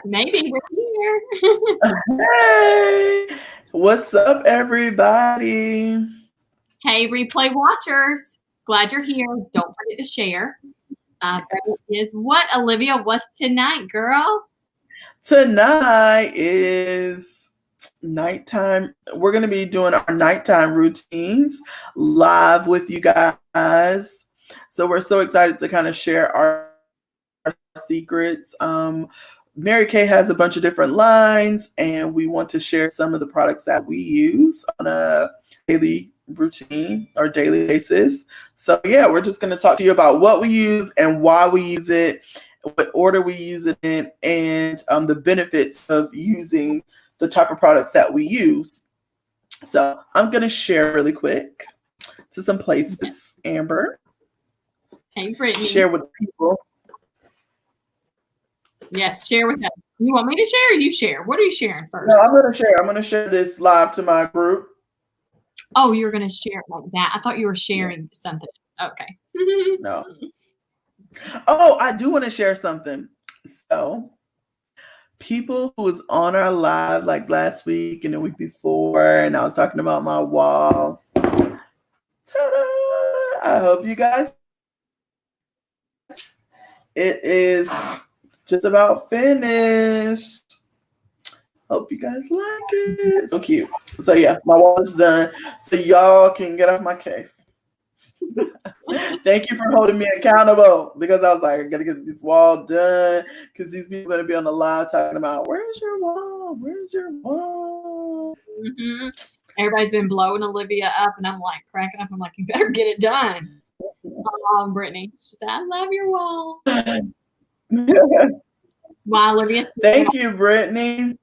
Maybe we're here. Hey, what's up, everybody? Hey, replay watchers. Glad you're here. Don't forget to share. Is what, Olivia? What's tonight, girl? Tonight is nighttime. We're going to be doing our nighttime routines live with you guys. So we're so excited to kind of share our secrets. Mary Kay has a bunch of different lines, and we want to share some of the products that we use on a daily routine or daily basis. So yeah, we're just going to talk to you about what we use and why we use it, what order we use it in, and the benefits of using the type of products that we use. So I'm going to share really quick to some places, Amber. Hey, Brittany. Share with people. Yes, share with us. You want me to share or you share? What are you sharing first? No, I'm going to share. I'm going to share this live to my group. Oh, you're going to share it like that. I thought you were sharing something. Okay. No. Oh, I do want to share something. So, people who was on our live like last week and the week before, and I was talking about my wall. Ta-da! I hope you guys. It is just about finished. Hope you guys like it. So cute. So yeah, my wall is done. So y'all can get off my case. Thank you for holding me accountable, because I was like, I gotta get this wall done, because these people are gonna be on the live talking about where's your wall? Where's your wall? Mm-hmm. Everybody's been blowing Olivia up, and I'm like cracking up. I'm like, you better get it done. Brittany, she said, I love your wall. Why, Olivia? Thank you, Brittany.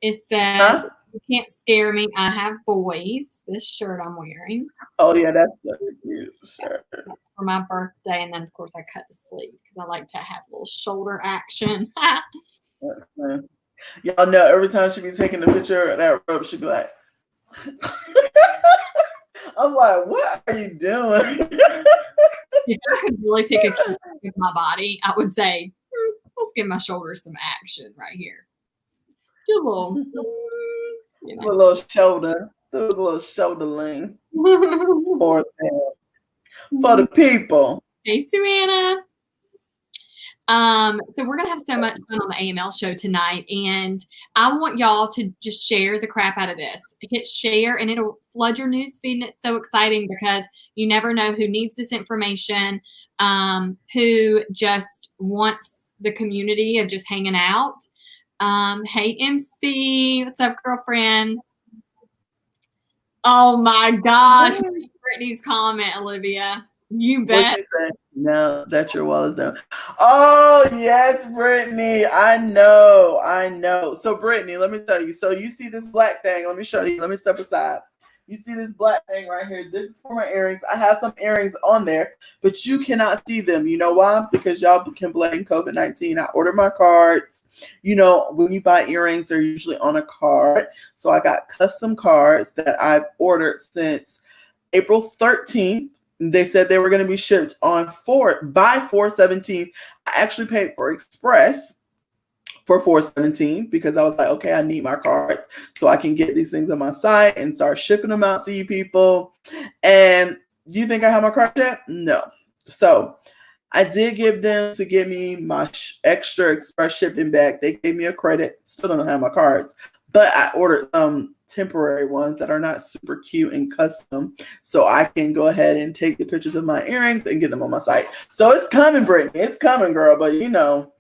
It says, You can't scare me. I have boys. This shirt I'm wearing. Oh yeah, that's a cute shirt. For my birthday, and then of course I cut the sleeve because I like to have a little shoulder action. Y'all know every time she be taking a picture of that robe, she be like, I'm like, what are you doing? If I could really pick a key of my body, I would say, let's give my shoulders some action right here. Do a little, you know. A little shoulder. Do a little shoulder lean. For the people. Hey, Suanna. So we're gonna have so much fun on the Aml show tonight, and I want y'all to just share the crap out of this. Hit share, and it'll flood your newsfeed, and it's so exciting because you never know who needs this information, who just wants the community of just hanging out. Hey, MC, what's up, girlfriend? Oh my gosh, Brittany's comment, Olivia. You bet. What you say? No, that your wall is down. Oh yes, Brittany. I know. So Brittany, let me tell you. So you see this black thing? Let me show you. Let me step aside. You see this black thing right here? This is for my earrings. I have some earrings on there, but you cannot see them. You know why? Because y'all can blame COVID-19. I ordered my cards. You know, when you buy earrings, they're usually on a card. So I got custom cards that I've ordered since April 13th. They said they were going to be shipped on by 4/17. I actually paid for express for 4/17 because I was like, okay, I need my cards so I can get these things on my site and start shipping them out to you people. And do you think I have my cards yet? No. So I did give them to give me my extra express shipping back. They gave me a credit. Still don't have my cards, but I ordered temporary ones that are not super cute and custom, so I can go ahead and take the pictures of my earrings and get them on my site. So it's coming, Brittany. It's coming, girl. But you know,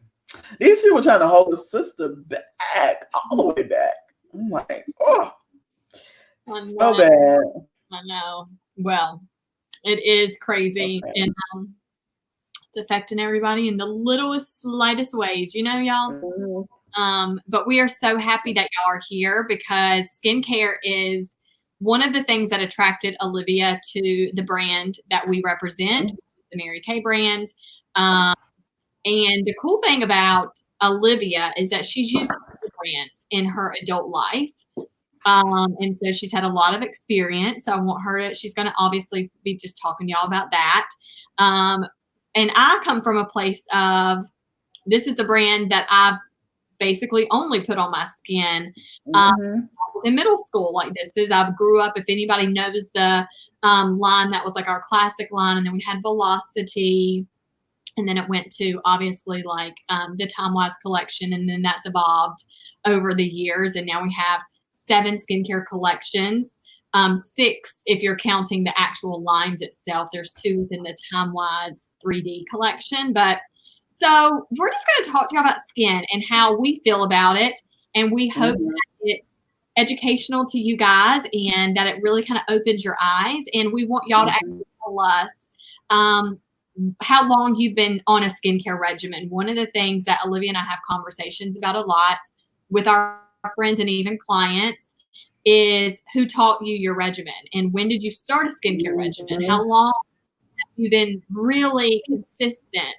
these people trying to hold the sister back, all the way back. I'm like, oh, so bad. I know. Well, it is crazy, okay. And it's affecting everybody in the littlest, slightest ways. You know, y'all. Mm-hmm. But we are so happy that y'all are here because skincare is one of the things that attracted Olivia to the brand that we represent, the Mary Kay brand. And the cool thing about Olivia is that she's used brands in her adult life. And so she's had a lot of experience. So I want her to, she's going to obviously be just talking to y'all about that. And I come from a place of this is the brand that I've basically only put on my skin. I was in middle school. Like I grew up, if anybody knows the line that was like our classic line, and then we had Velocity, and then it went to obviously like the Time Wise collection, and then that's evolved over the years, and now we have 7 skincare collections. 6 if you're counting the actual lines itself. There's 2 within the Time Wise 3D collection. But so we're just going to talk to you about skin and how we feel about it, and we hope that it's educational to you guys and that it really kind of opens your eyes. And we want y'all to actually tell us how long you've been on a skincare regimen. One of the things that Olivia and I have conversations about a lot with our friends and even clients is who taught you your regimen, and when did you start a skincare regimen? How long have you been really consistent?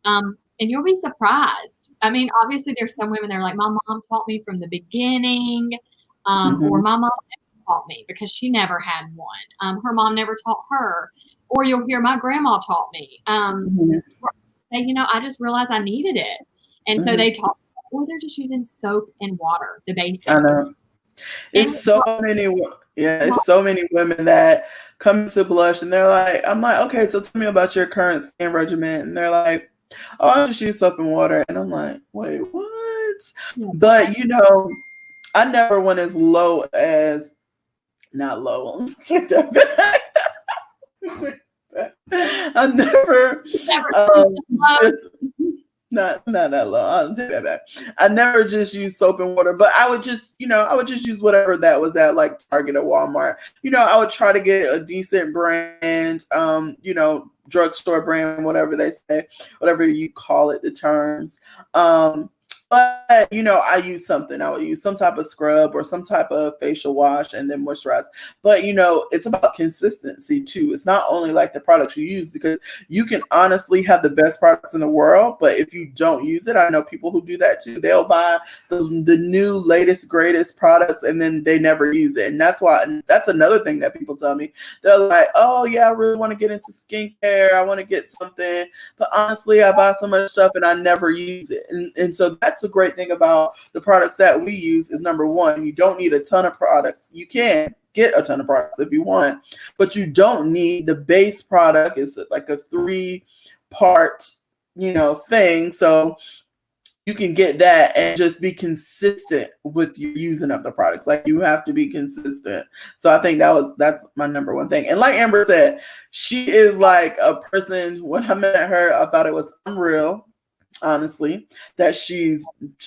And you'll be surprised. I mean, obviously there's some women that are like, my mom taught me from the beginning, or my mom never taught me because she never had one. Her mom never taught her. Or you'll hear my grandma taught me. Say, I just realized I needed it. And so they taught me, or they're just using soap and water, the basics. I know. It's so many women that come to Blush and they're like, I'm like, okay, so tell me about your current skin regimen. And they're like, oh, I just use soap and water. And I'm like, wait, what? But I never went as low as, not low. I never not that low. I'll take that back. I never just use soap and water, but I would just use whatever that was at, like Target or Walmart. I would try to get a decent brand, drugstore brand, whatever they say, whatever you call it, the terms. But, I use something. I would use some type of scrub or some type of facial wash and then moisturize. But, it's about consistency too. It's not only like the products you use, because you can honestly have the best products in the world, but if you don't use it, I know people who do that too. They'll buy the new, latest, greatest products and then they never use it. And that's another thing that people tell me. They're like, oh yeah, I really want to get into skincare. I want to get something. But honestly, I buy so much stuff and I never use it. And so that's the great thing about the products that we use is, number one, you don't need a ton of products. You can get a ton of products if you want, but you don't need the base product. It's like a 3-part, thing. So you can get that and just be consistent with your using of the products. Like, you have to be consistent. So I think that's my number one thing. And like Amber said, she is like a person, when I met her, I thought it was unreal, honestly, that she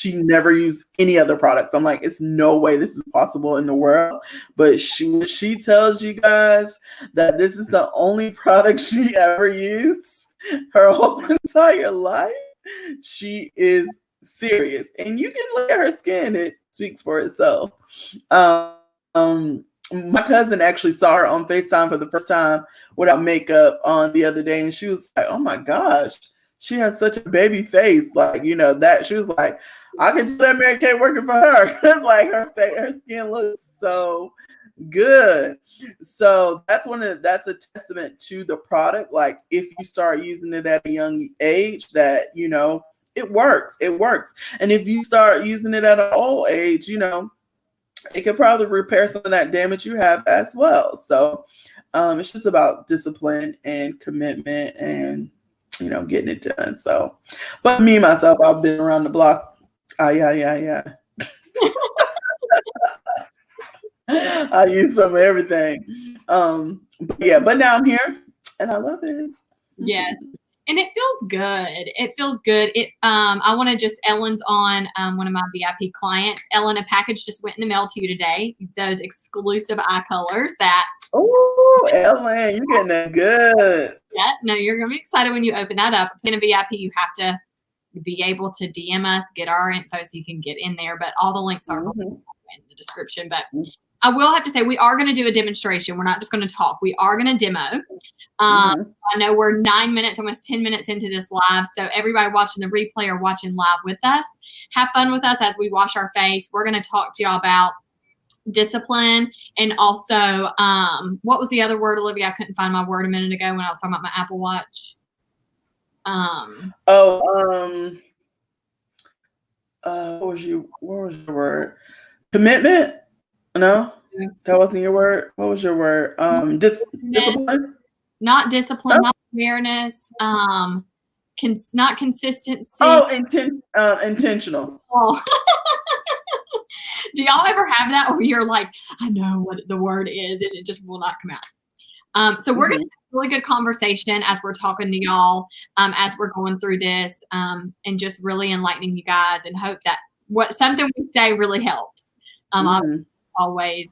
never used any other products. I'm like, it's no way this is possible in the world. But she tells you guys that this is the only product she ever used her whole entire life. She is serious, and you can look at her skin; it speaks for itself. My cousin actually saw her on FaceTime for the first time without makeup on the other day, and she was like, "Oh my gosh, she has such a baby face!" Like, that she was like, "I can tell that Mary Kay working for her because like her skin looks so good." So that's a testament to the product. Like, if you start using it at a young age, that it works. And if you start using it at an old age, it could probably repair some of that damage you have as well. So it's just about discipline and commitment and, getting it done. So, but me, myself, I've been around the block. Yeah. I use some of everything. But now I'm here and I love it. Yes. And it feels good. I want to just, Ellen's on one of my VIP clients. Ellen, a package just went in the mail to you today. Those exclusive eye colors that. Oh, Ellen, you're getting that good. Yeah, no, you're going to be excited when you open that up. In a VIP, you have to be able to DM us, get our info so you can get in there. But all the links are in the description. But I will have to say, we are going to do a demonstration. We're not just going to talk. We are going to demo. I know we're 9 minutes, almost 10 minutes into this live. So everybody watching the replay or watching live with us, have fun with us as we wash our face. We're going to talk to y'all about discipline and also, what was the other word, Olivia? I couldn't find my word a minute ago when I was talking about my Apple Watch. what was your word? Commitment? No, that wasn't your word. What was your word? Discipline? Not discipline, Oh. not awareness, not consistency. Oh, intentional. Oh. Do y'all ever have that where you're like, I know what the word is and it just will not come out? So we're going to have a really good conversation as we're talking to y'all, as we're going through this, and just really enlightening you guys, and hope that something we say really helps. Always.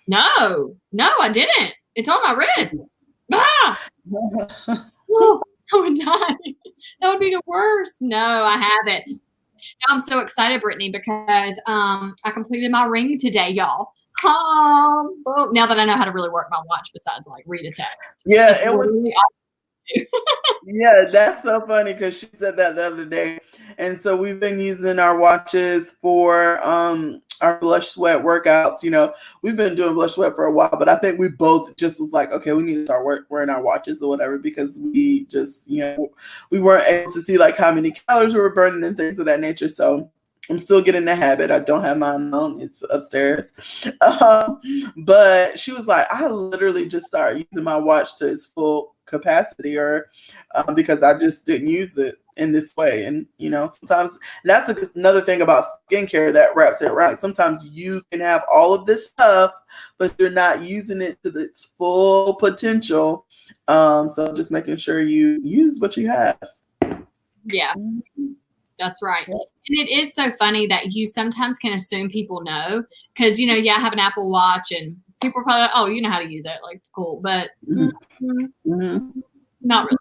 No, I didn't. It's on my wrist. Oh, I would die. That would be the worst. No, I haven't. Now I'm so excited, Brittany, because I completed my ring today, y'all. Now that I know how to really work my watch besides like read a text. Yeah, it was. Yeah, that's so funny because she said that the other day. And so we've been using our watches for our blush sweat workouts. You know, we've been doing blush sweat for a while, but I think we both just was like, okay, we need to start wearing our watches or whatever, because we just, you know, we weren't able to see like how many calories we were burning and things of that nature. So I'm still getting the habit. I don't have mine on. It's upstairs. But she was like, I literally just started using my watch to its full capacity, or because I just didn't use it in this way. And, you know, sometimes that's another thing about skincare that wraps it around. Sometimes you can have all of this stuff, but you're not using it to its full potential. So just making sure you use what you have. Yeah. That's right. And it is so funny that you sometimes can assume people know, because, you know, I have an Apple Watch and people are probably like, oh, you know how to use it. Like, it's cool. But not really.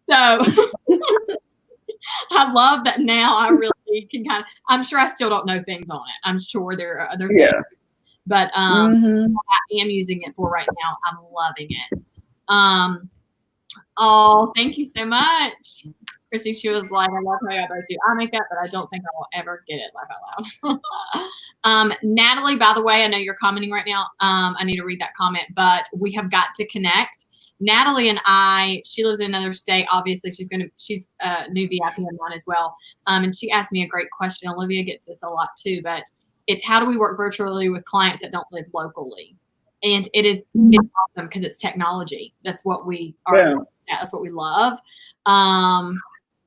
So I love that now I really can I'm sure I still don't know things on it. I'm sure there are other things. But I am using it for right now. I'm loving it. Oh, thank you so much. Chrissy, she was like, I love how y'all both do eye makeup, but I don't think I will ever get it laugh out loud. Natalie, by the way, I know you're commenting right now. I need to read that comment, but we have got to connect. Natalie and I, she lives in another state. Obviously, she's a new VIP on mine as well. And she asked me a great question. Olivia gets this a lot too, but it's how do we work virtually with clients that don't live locally? And it's awesome because it's technology. That's what we are. Yeah. That's what we love.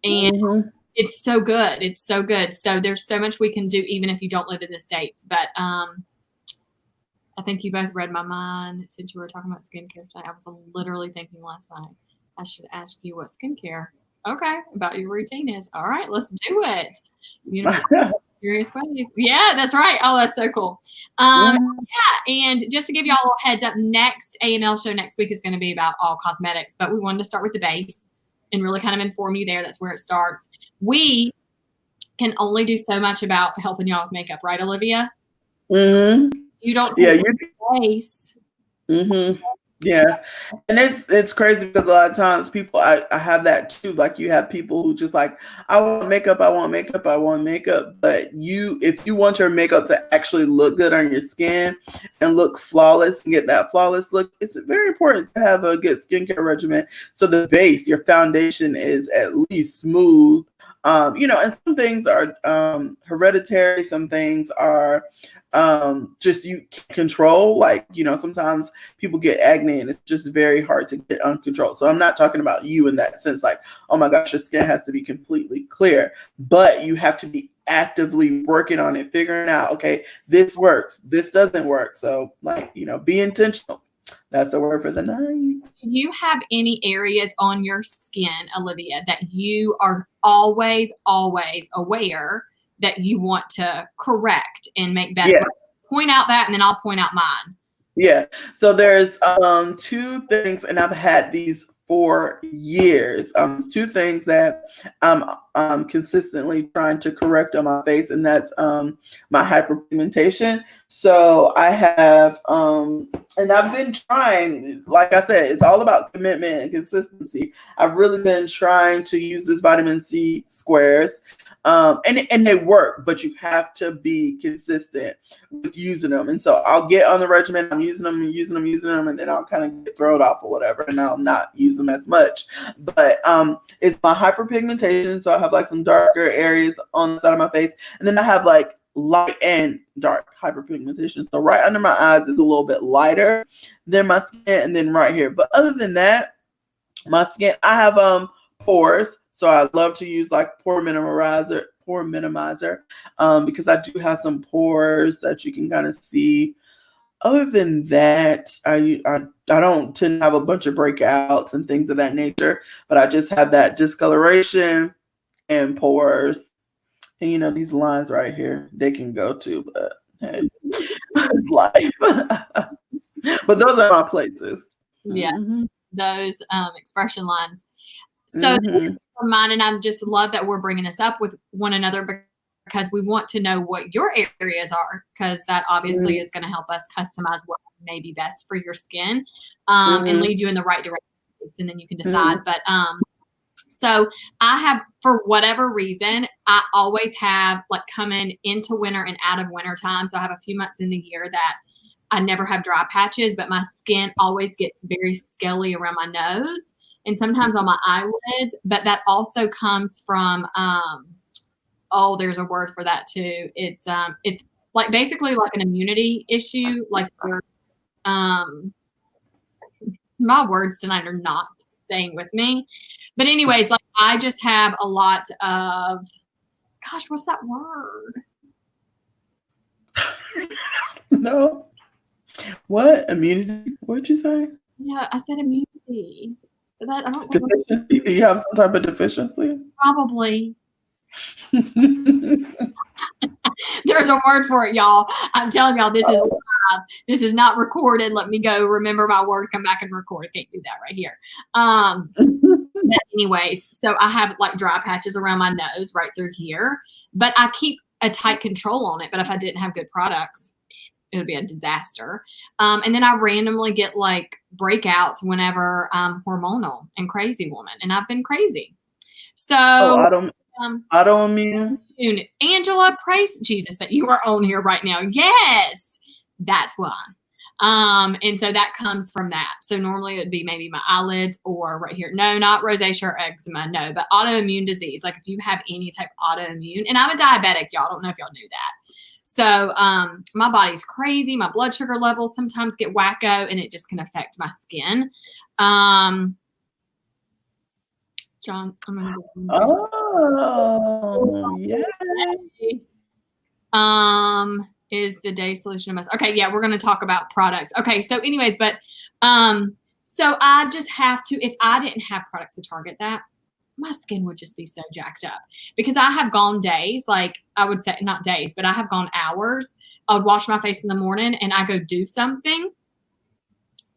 And it's so good. It's so good. So there's so much we can do even if you don't live in the States. But I think you both read my mind since you were talking about skincare today. I was literally thinking last night, I should ask you what skincare, about your routine is. All right, let's do it. You know, serious ways. Yeah, that's right. Oh, that's so cool. Yeah, and just to give y'all a little heads up, next Aml show next week is going to be about all cosmetics, but we wanted to start with the base and really kind of inform you there. That's where it starts. We can only do so much about helping y'all with makeup, right, Olivia? You don't take base. Yeah, and it's crazy because a lot of times people, I have that too. Like you have people who just like, I want makeup, but if you want your makeup to actually look good on your skin and look flawless and get that flawless look, it's very important to have a good skincare regimen. So the base, your foundation is at least smooth. You know, and some things are hereditary, some things are just you can't control. Like, you know, sometimes people get acne and it's just very hard to get uncontrolled. So I'm not talking about you in that sense, like, oh my gosh, your skin has to be completely clear, but you have to be actively working on it, figuring out, okay, this works, this doesn't work. So like, you know, be intentional. That's the word for the night. Do you have any areas on your skin, Olivia, that you are always aware that you want to correct and make better? Yeah. Point out that, and then I'll point out mine. Yeah. So there's two things, and I've had these for years. Two things that I'm consistently trying to correct on my face, and that's my hyperpigmentation. So I have, and I've been trying, like I said, it's all about commitment and consistency. I've really been trying to use this vitamin C squares. And they work, but you have to be consistent with using them. And so I'll get on the regimen, I'm using them, and then I'll kind of get thrown off or whatever, and I'll not use them as much. But it's my hyperpigmentation, so I have like some darker areas on the side of my face, and then I have like light and dark hyperpigmentation. So right under my eyes is a little bit lighter than my skin, and then right here. But other than that, my skin, I have pores, so I love to use like pore minimizer, because I do have some pores that you can kind of see. Other than that, I don't tend to have a bunch of breakouts and things of that nature, but I just have that discoloration and pores. And you know, these lines right here, they can go too, but hey, it's life. But those are my places. Yeah, those expression lines. So mine, and I just love that we're bringing this up with one another because we want to know what your areas are, because that obviously is going to help us customize what may be best for your skin, and lead you in the right direction, and then you can decide. But so I have, for whatever reason, I always have like coming into winter and out of winter time. So I have a few months in the year that I never have dry patches, but my skin always gets very scaly around my nose and sometimes on my eyelids. But that also comes from, there's a word for that too. It's like basically like an immunity issue. Like your, my words tonight are not staying with me. But anyways, like I just have a lot of, gosh, what's that word? No. What? Immunity? What'd you say? Yeah, I said immunity. But that, I don't deficiency? Do you have some type of deficiency? Probably. There's a word for it, y'all. I'm telling y'all, this is live. This is not recorded. Let me go remember my word, come back and record. I can't do that right here. But anyways, so I have like dry patches around my nose right through here, but I keep a tight control on it. But if I didn't have good products, it would be a disaster. And then I randomly get like breakouts whenever I'm hormonal and crazy woman, and I've been crazy. So autoimmune. Angela, praise Jesus that you are on here right now. Yes, that's why. And so that comes from that. So normally it would be maybe my eyelids or right here. No, not rosacea or eczema. No, but autoimmune disease. Like if you have any type of autoimmune, and I'm a diabetic, y'all. I don't know if y'all knew that. So my body's crazy. My blood sugar levels sometimes get wacko, and it just can affect my skin. John, I'm gonna go. Yeah. Is the day solution to mess? Okay, yeah, we're gonna talk about products. Okay, so anyways, but so I just have to, if I didn't have products to target that, my skin would just be so jacked up, because I have gone days, like I would say not days, but I have gone hours. I would wash my face in the morning and I go do something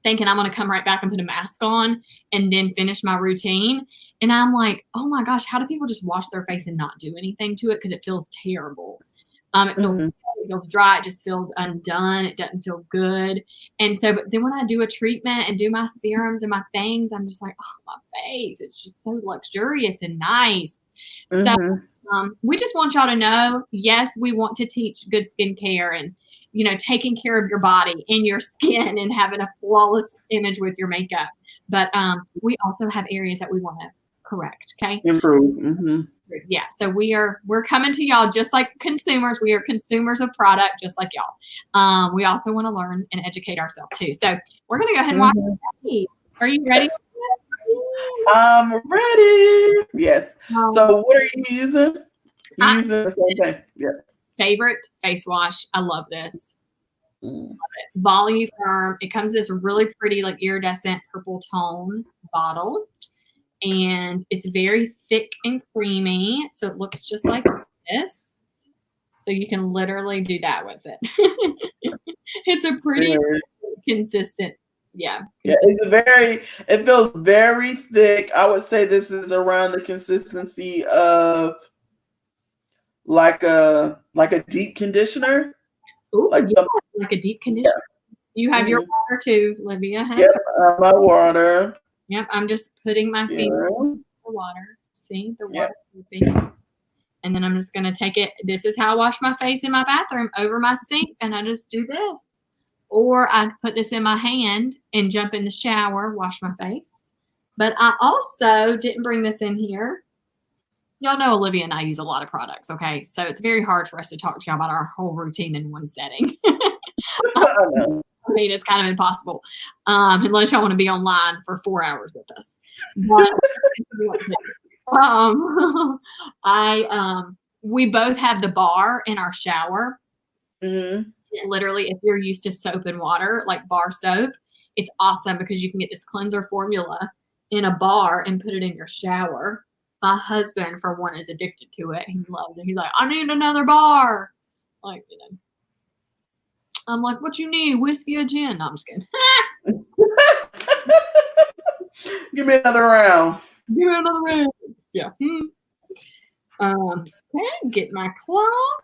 thinking I'm going to come right back and put a mask on and then finish my routine. And I'm like, oh my gosh, how do people just wash their face and not do anything to it? Because it feels terrible. It feels dry. It just feels undone. It doesn't feel good. And so, but then when I do a treatment and do my serums and my things, I'm just like, oh, my face, it's just so luxurious and nice. So we just want y'all to know, yes, we want to teach good skincare and, you know, taking care of your body and your skin and having a flawless image with your makeup. But we also have areas that we want to correct. Okay. Improve. Yeah. So we're coming to y'all just like consumers. We are consumers of product, just like y'all. We also want to learn and educate ourselves too. So we're going to go ahead and watch. Are you ready? I'm ready. Yes. So what are you using? You using the same thing? Yeah. Favorite face wash. I love this. Love it. Volume Firm. It comes in this really pretty, like iridescent purple tone bottle. And it's very thick and creamy. So it looks just like this. So you can literally do that with it. It's a pretty consistent. Yeah. Yeah. It feels very thick. I would say this is around the consistency of like a deep conditioner. Ooh, like a deep conditioner. Yeah. You have your water too, Olivia. Yep, my water. Yep, I'm just putting my finger in the water. See the water dripping. And then I'm just going to take it. This is how I wash my face in my bathroom, over my sink. And I just do this. Or I put this in my hand and jump in the shower, wash my face. But I also didn't bring this in here. Y'all know Olivia and I use a lot of products, okay? So it's very hard for us to talk to y'all about our whole routine in one setting. I mean, it's kind of impossible unless y'all want to be online for 4 hours with us. But we both have the bar in our shower. Mm-hmm. Literally, if you're used to soap and water, like bar soap, it's awesome because you can get this cleanser formula in a bar and put it in your shower. My husband, for one, is addicted to it. He loves it. He's like, I need another bar. Like, you know. I'm like, what you need? Whiskey or gin? No, I'm just kidding. Give me another round. Give me another round. Yeah. Okay, get my cloth.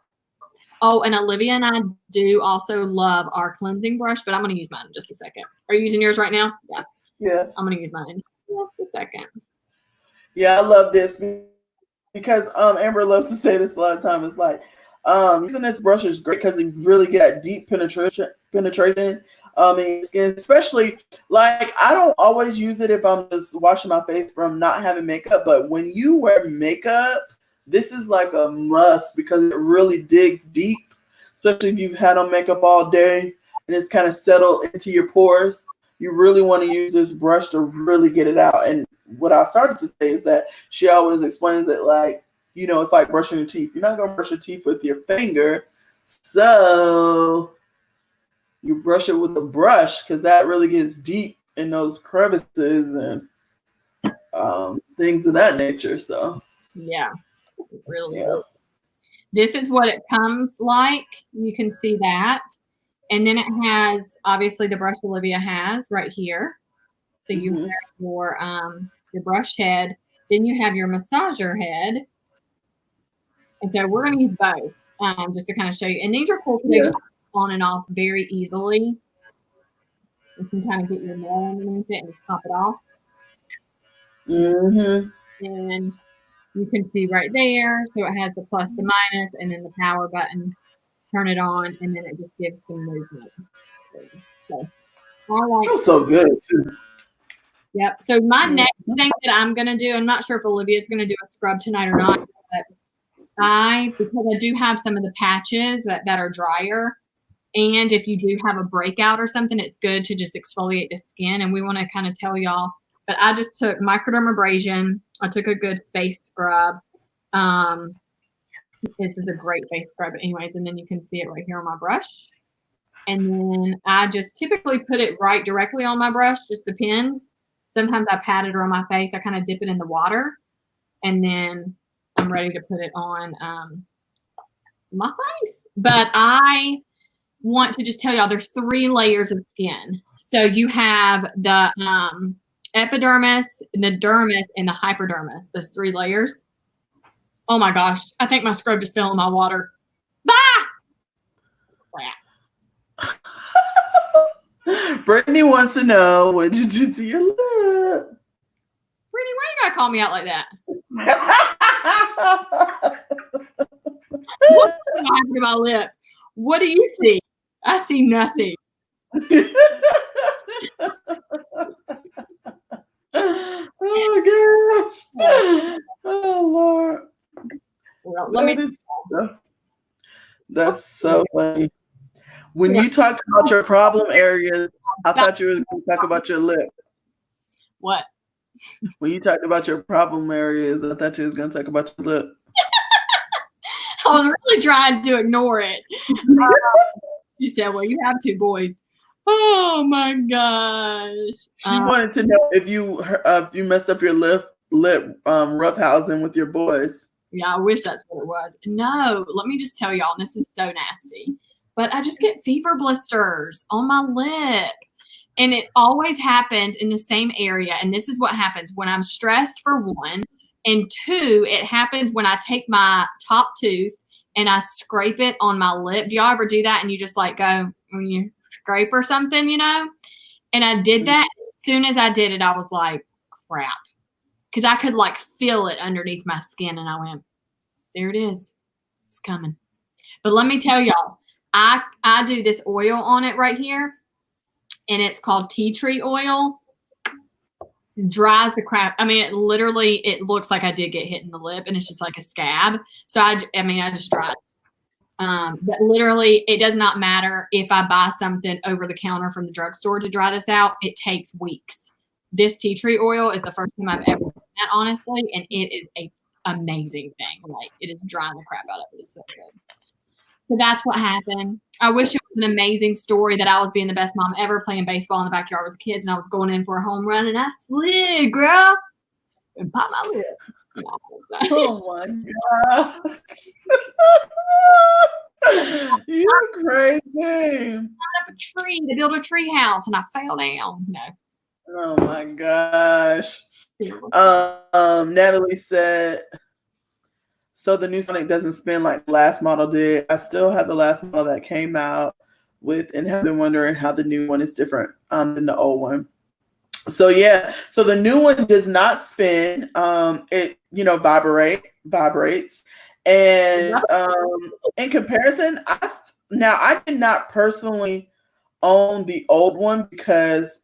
Oh, and Olivia and I do also love our cleansing brush, but I'm going to use mine in just a second. Are you using yours right now? Yeah. Yeah. I'm going to use mine in just a second. Yeah, I love this because Amber loves to say this a lot of times. It's like, using this brush is great because it really got deep penetration in skin, especially like I don't always use it if I'm just washing my face from not having makeup, but when you wear makeup, this is like a must because it really digs deep, especially if you've had on makeup all day and it's kind of settled into your pores. You really want to use this brush to really get it out. And what I started to say is that she always explains it like, you know, it's like brushing your teeth. You're not going to brush your teeth with your finger. So you brush it with a brush because that really gets deep in those crevices and things of that nature. So, yeah, really. Yeah. This is what it comes like. You can see that. And then it has, obviously, the brush Olivia has right here. So you have your brush head. Then you have your massager head. And so we're going to use both just to kind of show you. And these are cool because they just on and off very easily. You can kind of get your nail underneath it and just pop it off. And you can see right there. So it has the plus, the minus, and then the power button. Turn it on, and then it just gives some movement. So I like. Feels so good too. Yep. So my next thing that I'm gonna do, I'm not sure if Olivia's gonna do a scrub tonight or not, but because I do have some of the patches that are drier, and if you do have a breakout or something, it's good to just exfoliate the skin. And we want to kind of tell y'all. But I just took microdermabrasion. I took a good face scrub. This is a great face scrub anyways, and then you can see it right here on my brush. And then I just typically put it right directly on my brush, just depends. Sometimes I pat it on my face. I kind of dip it in the water, and then I'm ready to put it on my face. But I want to just tell y'all there's 3 layers of skin. So you have the epidermis, the dermis, and the hypodermis, those 3 layers. Oh my gosh, I think my scrub just fell in my water. Bah! Crap. Brittany wants to know, what did you do to your lip? Brittany, why you gotta call me out like that? What's happening to my lip? What do you see? I see nothing. Oh gosh. Oh Lord. Well, that's so funny. When you talked about your problem areas, I thought you were going to talk about your lip. What? When you talked about your problem areas, I thought you was going to talk about your lip. I was really trying to ignore it. You said, well, you have 2 boys. Oh my gosh. She wanted to know if you messed up your lip roughhousing with your boys. Yeah, I wish that's what it was. No, let me just tell y'all, and this is so nasty, but I just get fever blisters on my lip. And it always happens in the same area. And this is what happens when I'm stressed, for 1. And 2, it happens when I take my top tooth and I scrape it on my lip. Do y'all ever do that? And you just like go, when you scrape or something, you know? And I did that. As soon as I did it, I was like, crap. Because I could like feel it underneath my skin. And I went, There it is. It's coming. But let me tell y'all, I do this oil on it right here, and it's called tea tree oil. It dries the crap. I mean, it looks like I did get hit in the lip, and it's just like a scab. So I just dry it. But literally, it does not matter if I buy something over the counter from the drugstore to dry this out. It takes weeks. This tea tree oil is the first time I've ever done that, honestly, and it is a amazing thing. Like, it is drying the crap out of it. It's so good. So that's what happened. I wish it was an amazing story that I was being the best mom ever, playing baseball in the backyard with the kids, and I was going in for a home run, and I slid, girl, and popped my lip. Oh my gosh. You're crazy. I climbed up a tree to build a tree house, and I fell down. No. Oh my gosh. Natalie said, so the new Sonic doesn't spin like the last model did. I still have the last model that came out with, and have been wondering how the new one is different than the old one. So yeah, so the new one does not spin. It vibrates, and in comparison, I did not personally own the old one because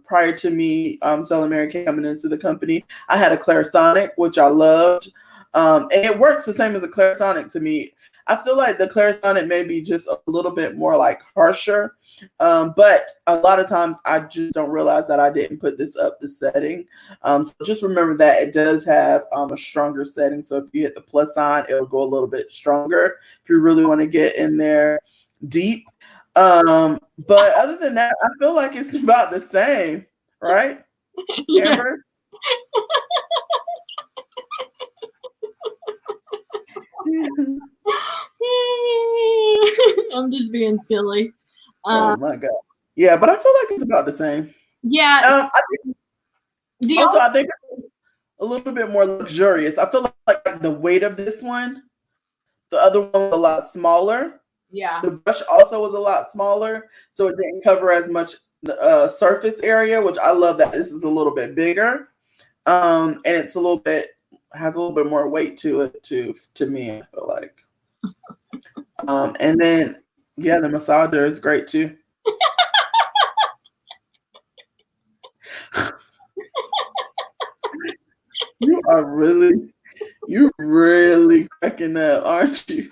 prior to me selling Mary Kay coming into the company, I had a Clarisonic, which I loved. And it works the same as a Clarisonic to me. I feel like the Clarisonic may be just a little bit more like harsher. But a lot of times I just don't realize that I didn't put this up the setting. So just remember that it does have a stronger setting. So if you hit the plus sign, it'll go a little bit stronger if you really want to get in there deep. But other than that, I feel like it's about the same, right? Yeah. Amber? I'm just being silly. Oh my god! Yeah, but I feel like it's about the same. Yeah. I think it's a little bit more luxurious. I feel like the weight of this one, the other one was a lot smaller. Yeah. The brush also was a lot smaller, so it didn't cover as much surface area, which I love that this is a little bit bigger. And it's has a little bit more weight to it to me, I feel like. And then yeah, the massager is great too. You're really cracking up, aren't you?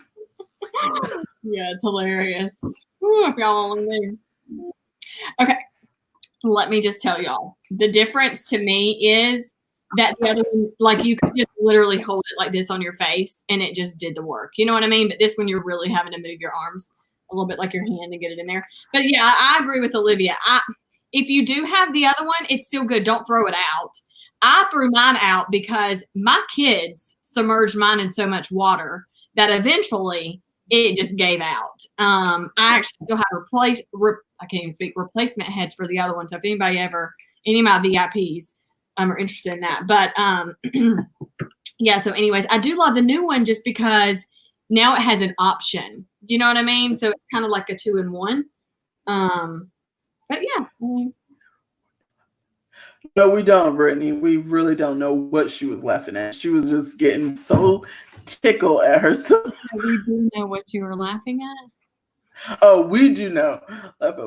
Yeah, it's hilarious. Ooh, if y'all only knew. Okay, let me just tell y'all. The difference to me is that the other one, like, you could just literally hold it like this on your face and it just did the work. You know what I mean? But this one, you're really having to move your arms a little bit like your hand to get it in there. But yeah, I agree with Olivia. If you do have the other one, it's still good. Don't throw it out. I threw mine out because my kids submerged mine in so much water that eventually it just gave out. I actually still have I can't even speak, replacement heads for the other one. So if any of my VIPs are interested in that. But yeah, so anyways, I do love the new one just because now it has an option. Do you know what I mean? So it's kind of like a 2-in-1. But yeah. No, we don't, Brittany. We really don't know what she was laughing at. She was just getting so tickled at herself. We do know what you were laughing at. Oh, we do know.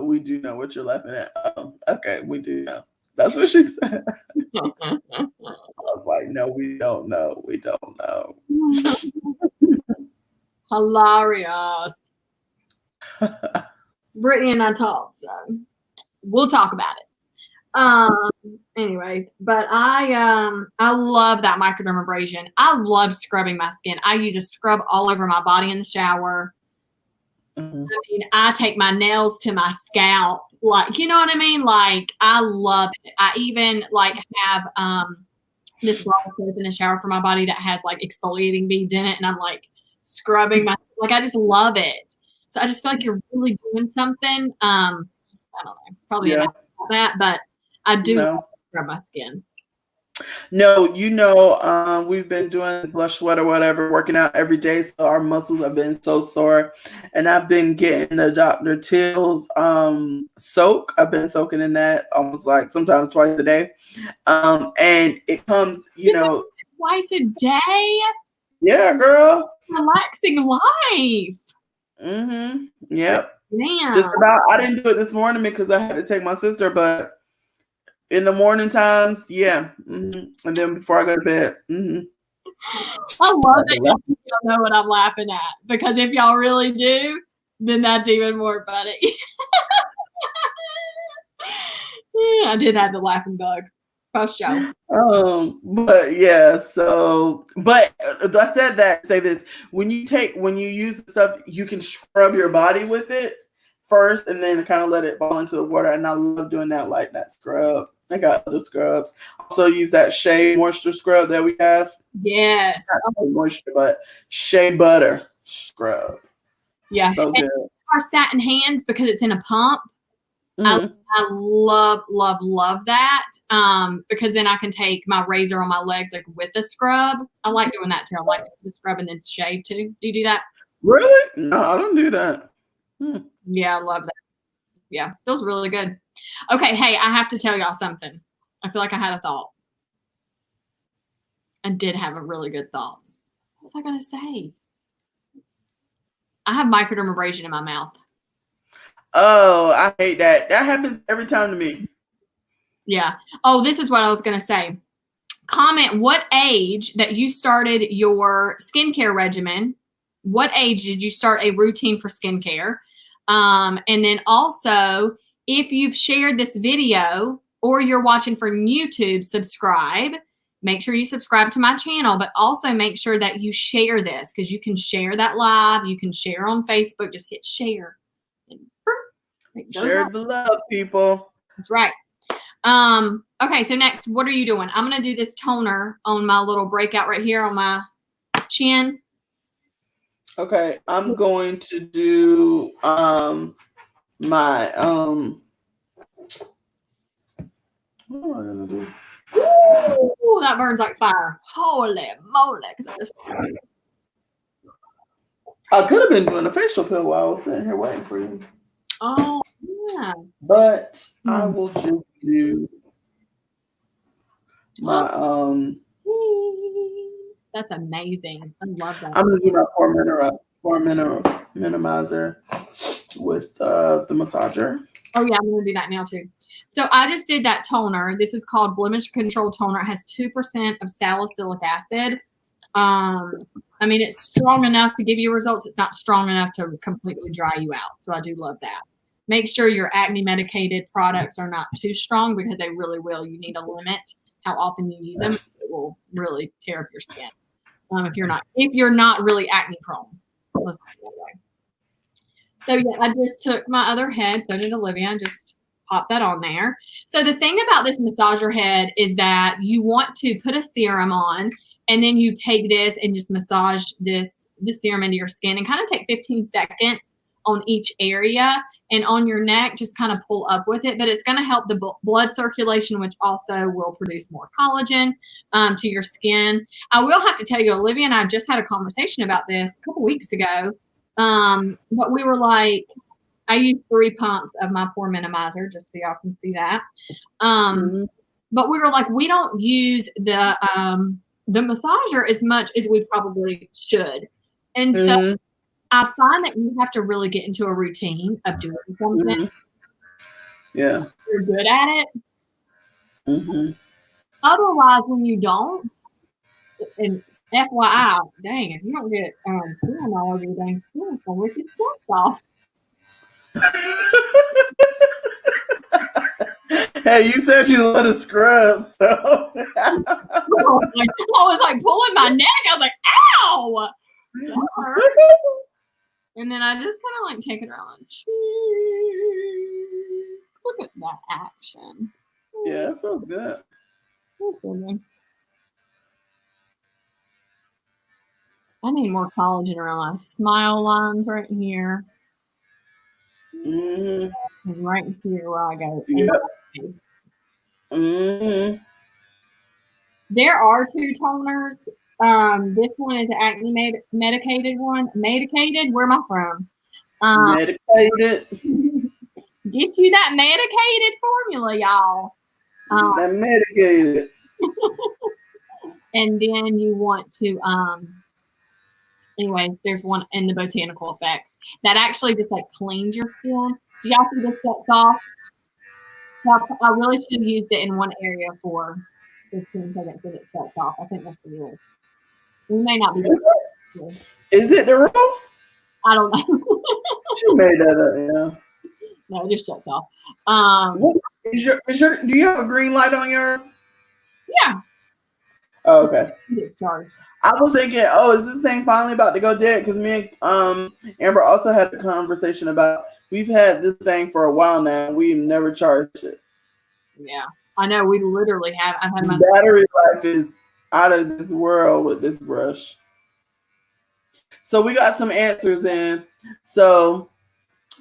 We do know what you're laughing at. Oh, okay, we do know. That's what she said. I was like, no, we don't know. We don't know. Hilarious. Brittany and I talk, so we'll talk about it. Anyways, but I love that microdermabrasion. I love scrubbing my skin. I use a scrub all over my body in the shower. Mm-hmm. I mean, I take my nails to my scalp, like, you know what I mean? Like, I love it. I even like have this bar soap in the shower for my body that has like exfoliating beads in it, and I'm like scrubbing my, like, I just love it. So I just feel like you're really doing something. I don't know, probably about that, but I do scrub my skin. No, we've been doing blush sweat or whatever, working out every day, so our muscles have been so sore. And I've been getting the Dr. Till's soak. I've been soaking in that almost like sometimes twice a day. And it comes, twice a day? Yeah, girl. Relaxing life. Yep. Damn. Just about. I didn't do it this morning because I had to take my sister, but in the morning times, yeah. And then before I go to bed. I love that y'all know what I'm laughing at, because if y'all really do, then that's even more funny. I did have the laughing bug post show. But yeah, so but I said that say this, when you use stuff, you can scrub your body with it first and then kind of let it fall into the water. And I love doing that, like that scrub. I got other scrubs. Also use that Shea moisture scrub that we have. Yes. Not moisture, but Shea butter scrub. Yeah. So good. Our satin hands, because it's in a pump. I love that. Because then I can take my razor on my legs like with a scrub. I like doing that too. I like the scrub and then shave too. Do you do that? Really? No, I don't do that. Yeah, I love that. Yeah, feels really good. Okay, hey, I have to tell y'all something. I feel like I had a thought. I did have a really good thought. What was I gonna say? I have microdermabrasion in my mouth. Oh, I hate that. That happens every time to me. Yeah. Oh, this is what I was gonna say. Comment what age that you started your skincare regimen. What age did you start a routine for skincare? And then also, if you've shared this video or you're watching from YouTube, subscribe. Make sure you subscribe to my channel, but also make sure that you share this, because you can share that live. You can share on Facebook. Just hit share. Share the love, people. That's right. Okay, so next, what are you doing? I'm going to do this toner on my little breakout right here on my chin. Okay, I'm going to do my what am I gonna do? Ooh, that burns like fire. Holy moly. I could have been doing a facial peel while I was sitting here waiting for you. Oh, yeah. But I will just do my That's amazing. I love that. I'm gonna do my pore minimizer with the massager. Oh yeah, I'm gonna do that now too. So I just did that toner. This is called Blemish Control Toner. It has 2% of salicylic acid. I mean, it's strong enough to give you results. It's not strong enough to completely dry you out. So I do love that. Make sure your acne medicated products are not too strong, because they really will. You need to limit how often you use them. It will really tear up your skin. If you're not really acne prone. Let's put it that way. So yeah, I just took my other head, so did Olivia, and just pop that on there. So the thing about this massager head is that you want to put a serum on, and then you take this and just massage this serum into your skin, and kind of take 15 seconds on each area. And on your neck, just kind of pull up with it. But it's going to help the blood circulation, which also will produce more collagen to your skin. I will have to tell you, Olivia and I just had a conversation about this a couple weeks ago. But we were like, I use 3 pumps of my pore minimizer, just so y'all can see that. But we were like, we don't use the massager as much as we probably should. And so I find that you have to really get into a routine of doing something. Yeah. You're good at it. Otherwise, when you don't, and FYI, dang, if you don't get skin all over your dang skin, it's going to rip your skin off. Hey, you said you love to scrub, so. I was like pulling my neck. I was like, ow! And then I just kind of like take it around my cheek. Look at that action. Yeah, it feels good. I need more collagen around my smile lines right here. Right here where I go. Yep. There are 2 toners. This one is an acne medicated one. Medicated? Where am I from? Medicated. Get you that medicated formula, y'all. That medicated. And then you want to Anyways, there's one in the Botanical Effects that actually just like cleans your skin. Do y'all see this shuts off? I really should have used it in one area for 15 seconds and it shuts off. I think that's the rule. We may not be. Is it the rule? I don't know. She made that up, yeah. No, it just shuts off. Do you have a green light on yours? Yeah. Oh, okay. It's charged. I was thinking, is this thing finally about to go dead? Because me and Amber also had a conversation about we've had this thing for a while now. And we've never charged it. Yeah, I know. We literally have. I've had my battery life is out of this world with this brush. So we got some answers in. So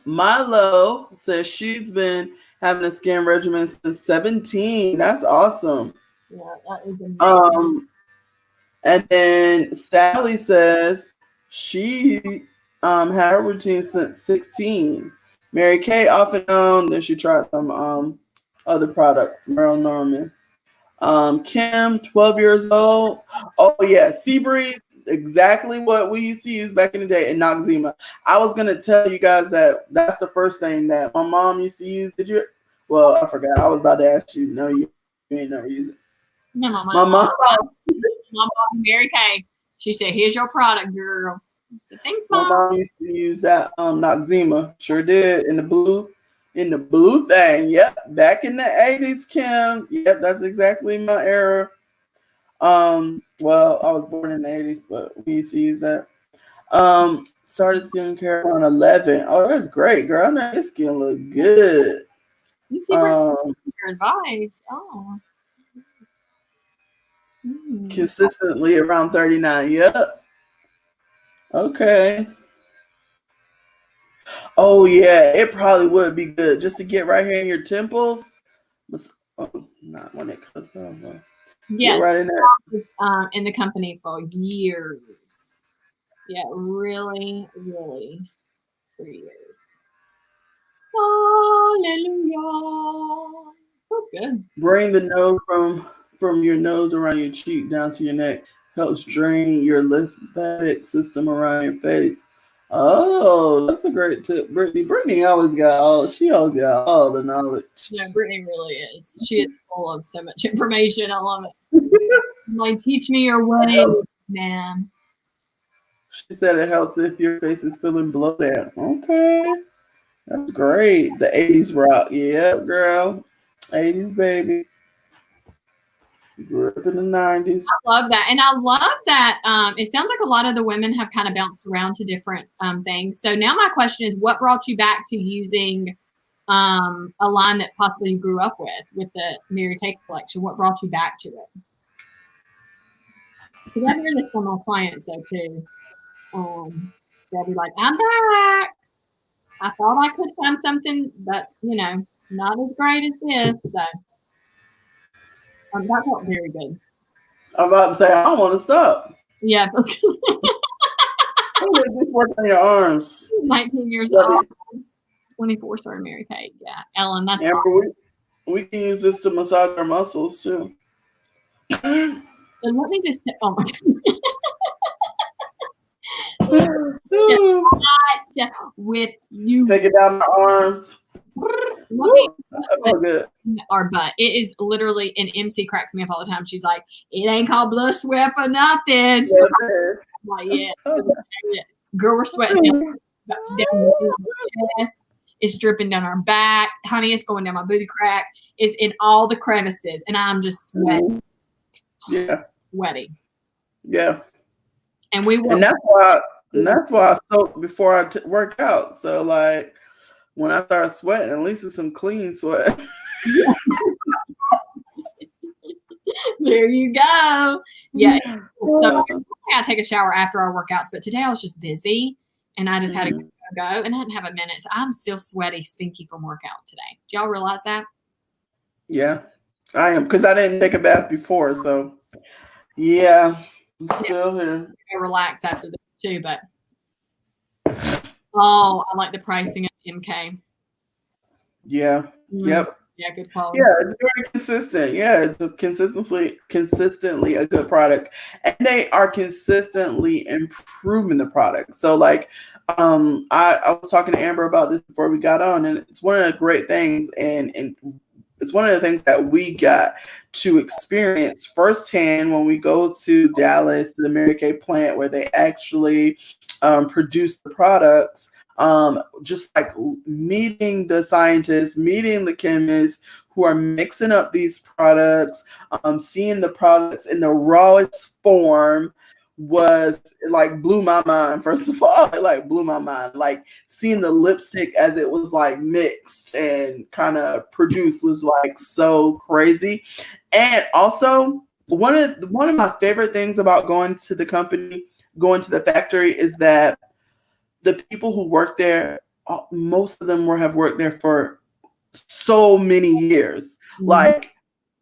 Milo says she's been having a skin regimen since 17. That's awesome. Yeah, that is amazing. And then Sally says she had her routine since 16. Mary Kay off and on. Then she tried some other products. Merle Norman. Kim, 12 years old. Oh yeah, Seabreeze, exactly what we used to use back in the day, and Noxzema. I was gonna tell you guys that that's the first thing that my mom used to use. Did you? Well, I forgot. I was about to ask you. No, you ain't never used it. No, my mom. My mom, Mary Kay, she said, "Here's your product, girl." Thanks, Mom. My mom used to use that Noxzema. Sure did. In the blue thing. Yep. Back in the 80s, Kim. Yep, that's exactly my era. Well, I was born in the 80s, but we used to use that. Started skincare on 11. Oh, that's great, girl. I know your skin look good. You see your advice. Oh. Consistently around 39. Yep. Okay. Oh yeah, it probably would be good just to get right here in your temples. Not when it comes out. Yeah, right in there. In the company for years. Yeah, really, really for years. Hallelujah. That's good. Bring the nose from your nose around your cheek down to your neck. Helps drain your lymphatic system around your face. Oh, that's a great tip, Brittany. Brittany always got all the knowledge. Yeah, Brittany really is. She is full of so much information. I love it. Like, teach me your way, man. She said it helps if your face is feeling bloated. Okay. That's great. The 80s rock. Yeah, girl. 80s baby. Grew up in the 90s. I love that. And I love that it sounds like a lot of the women have kind of bounced around to different things. So now my question is, what brought you back to using a line that possibly you grew up with the Mary Kay collection? What brought you back to it? Because I hear this from my clients though too. They'll be like, I'm back. I thought I could find something, but not as great as this. So that felt very good. I'm about to say, I don't want to stop. Yeah. Just work on your arms. 19 years old. 24 started Mary Kay. Yeah. Ellen, that's Amber, we can use this to massage our muscles too. And let me just oh my God. With you. Take it down the arms. Our butt. It is literally, and MC cracks me up all the time. She's like, it ain't called blush sweat for nothing. So I'm like, yeah. Girl, we're sweating down the chest. It's dripping down our back. Honey, it's going down my booty crack. It's in all the crevices. And I'm just sweating. Yeah. Sweaty. Yeah. And that's why I soak before I work out. So like when I start sweating, at least it's some clean sweat. There you go. Yeah. So I take a shower after our workouts, but today I was just busy and I just had to go and I didn't have a minute. So I'm still sweaty, stinky from workout today. Do y'all realize that? Yeah, I am, because I didn't take a bath before. So yeah, I'm still here. I relax after this too, but I like the pricing of MK. Yeah. Yep. Yeah, good quality. Yeah, it's very consistent. Yeah, it's consistently a good product, and they are consistently improving the product. So, like, I was talking to Amber about this before we got on, and it's one of the great things, and it's one of the things that we got to experience firsthand when we go to Dallas to the Mary Kay plant where they actually produce the products. Just like meeting the scientists, meeting the chemists who are mixing up these products, seeing the products in the rawest form was like blew my mind. First of all, it like blew my mind. Like seeing the lipstick as it was like mixed and kind of produced was like so crazy. And also one of my favorite things about going to the company, going to the factory is that the people who work there, most of them have worked there for so many years. Mhm. Like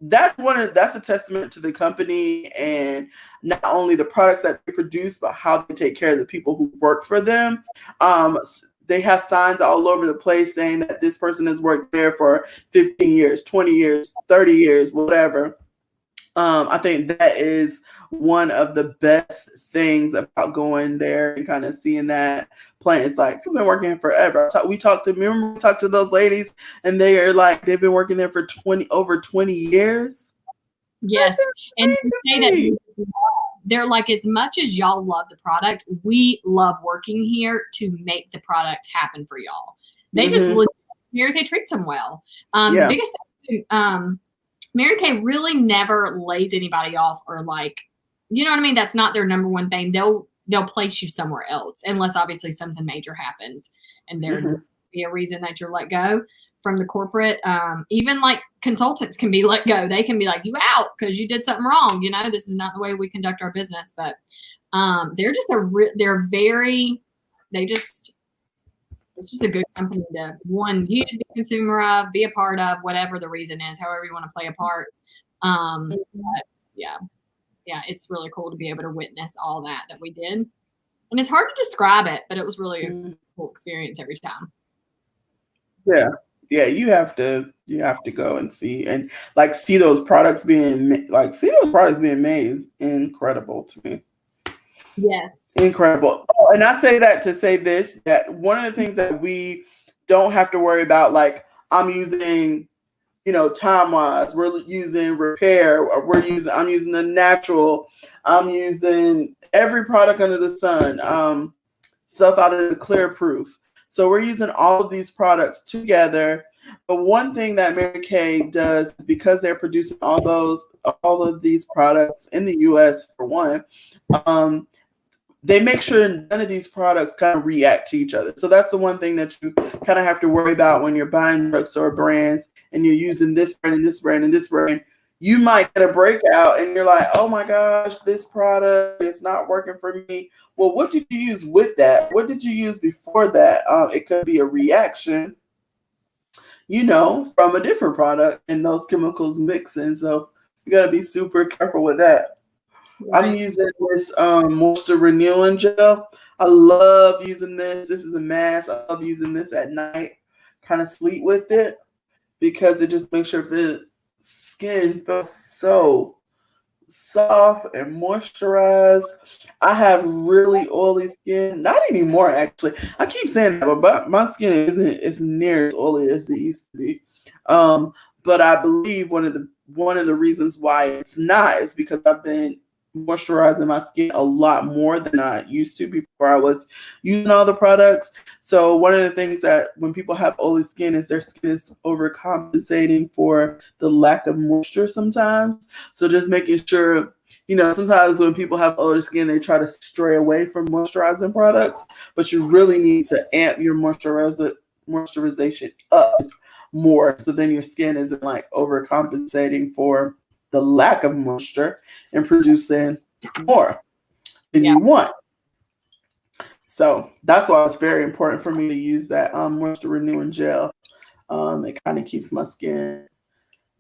that's a testament to the company and not only the products that they produce, but how they take care of the people who work for them. They have signs all over the place saying that this person has worked there for 15 years, 20 years, 30 years, whatever. I think that is one of the best things about going there and kind of seeing that plant. It's like people been working here forever. We talked to those ladies, and they are like they've been working there for over 20 years. Yes, and you say that they're like, as much as y'all love the product, we love working here to make the product happen for y'all. They just Mary Kay treats them well. The biggest thing, Mary Kay really never lays anybody off or like, you know what I mean? That's not their number one thing. They'll place you somewhere else unless obviously something major happens and there'd be a reason that you're let go from the corporate. Even like consultants can be let go. They can be like, you out because you did something wrong. You know, this is not the way we conduct our business. But they're just it's just a good company to use, be a consumer of, be a part of, whatever the reason is, however you want to play a part. But yeah, it's really cool to be able to witness all that we did. And it's hard to describe it, but it was really a cool experience every time. Yeah. Yeah, you have to go and see those products being made is incredible to me. Yes. Incredible. Oh, and I say that to say this, that one of the things that we don't have to worry about, like I'm using, time-wise, we're using repair, or I'm using the natural, I'm using every product under the sun, stuff out of the clear proof. So we're using all of these products together. But one thing that Mary Kay does is because they're producing all of these products in the US for one, they make sure none of these products kind of react to each other. So that's the one thing that you kind of have to worry about when you're buying drugstore brands and you're using this brand and this brand and this brand. You might get a breakout and you're like, oh my gosh, this product is not working for me. Well, what did you use with that? What did you use before that? It could be a reaction, from a different product and those chemicals mixing. So you got to be super careful with that. Right. I'm using this moisture renewing gel. I love using this. This is a mask. I love using this at night. Kind of sleep with it because it just makes sure the skin feels so soft and moisturized. I have really oily skin. Not anymore, actually. I keep saying that, but my skin isn't near as oily as it used to be. But I believe one of the reasons why it's not is because I've been moisturizing my skin a lot more than I used to before I was using all the products. So one of the things that when people have oily skin is their skin is overcompensating for the lack of moisture sometimes. So just making sure, sometimes when people have oily skin, they try to stray away from moisturizing products, but you really need to amp your moisturization up more so then your skin isn't like overcompensating for the lack of moisture and producing more than you want. So that's why it's very important for me to use that moisture renewing gel. It kind of keeps my skin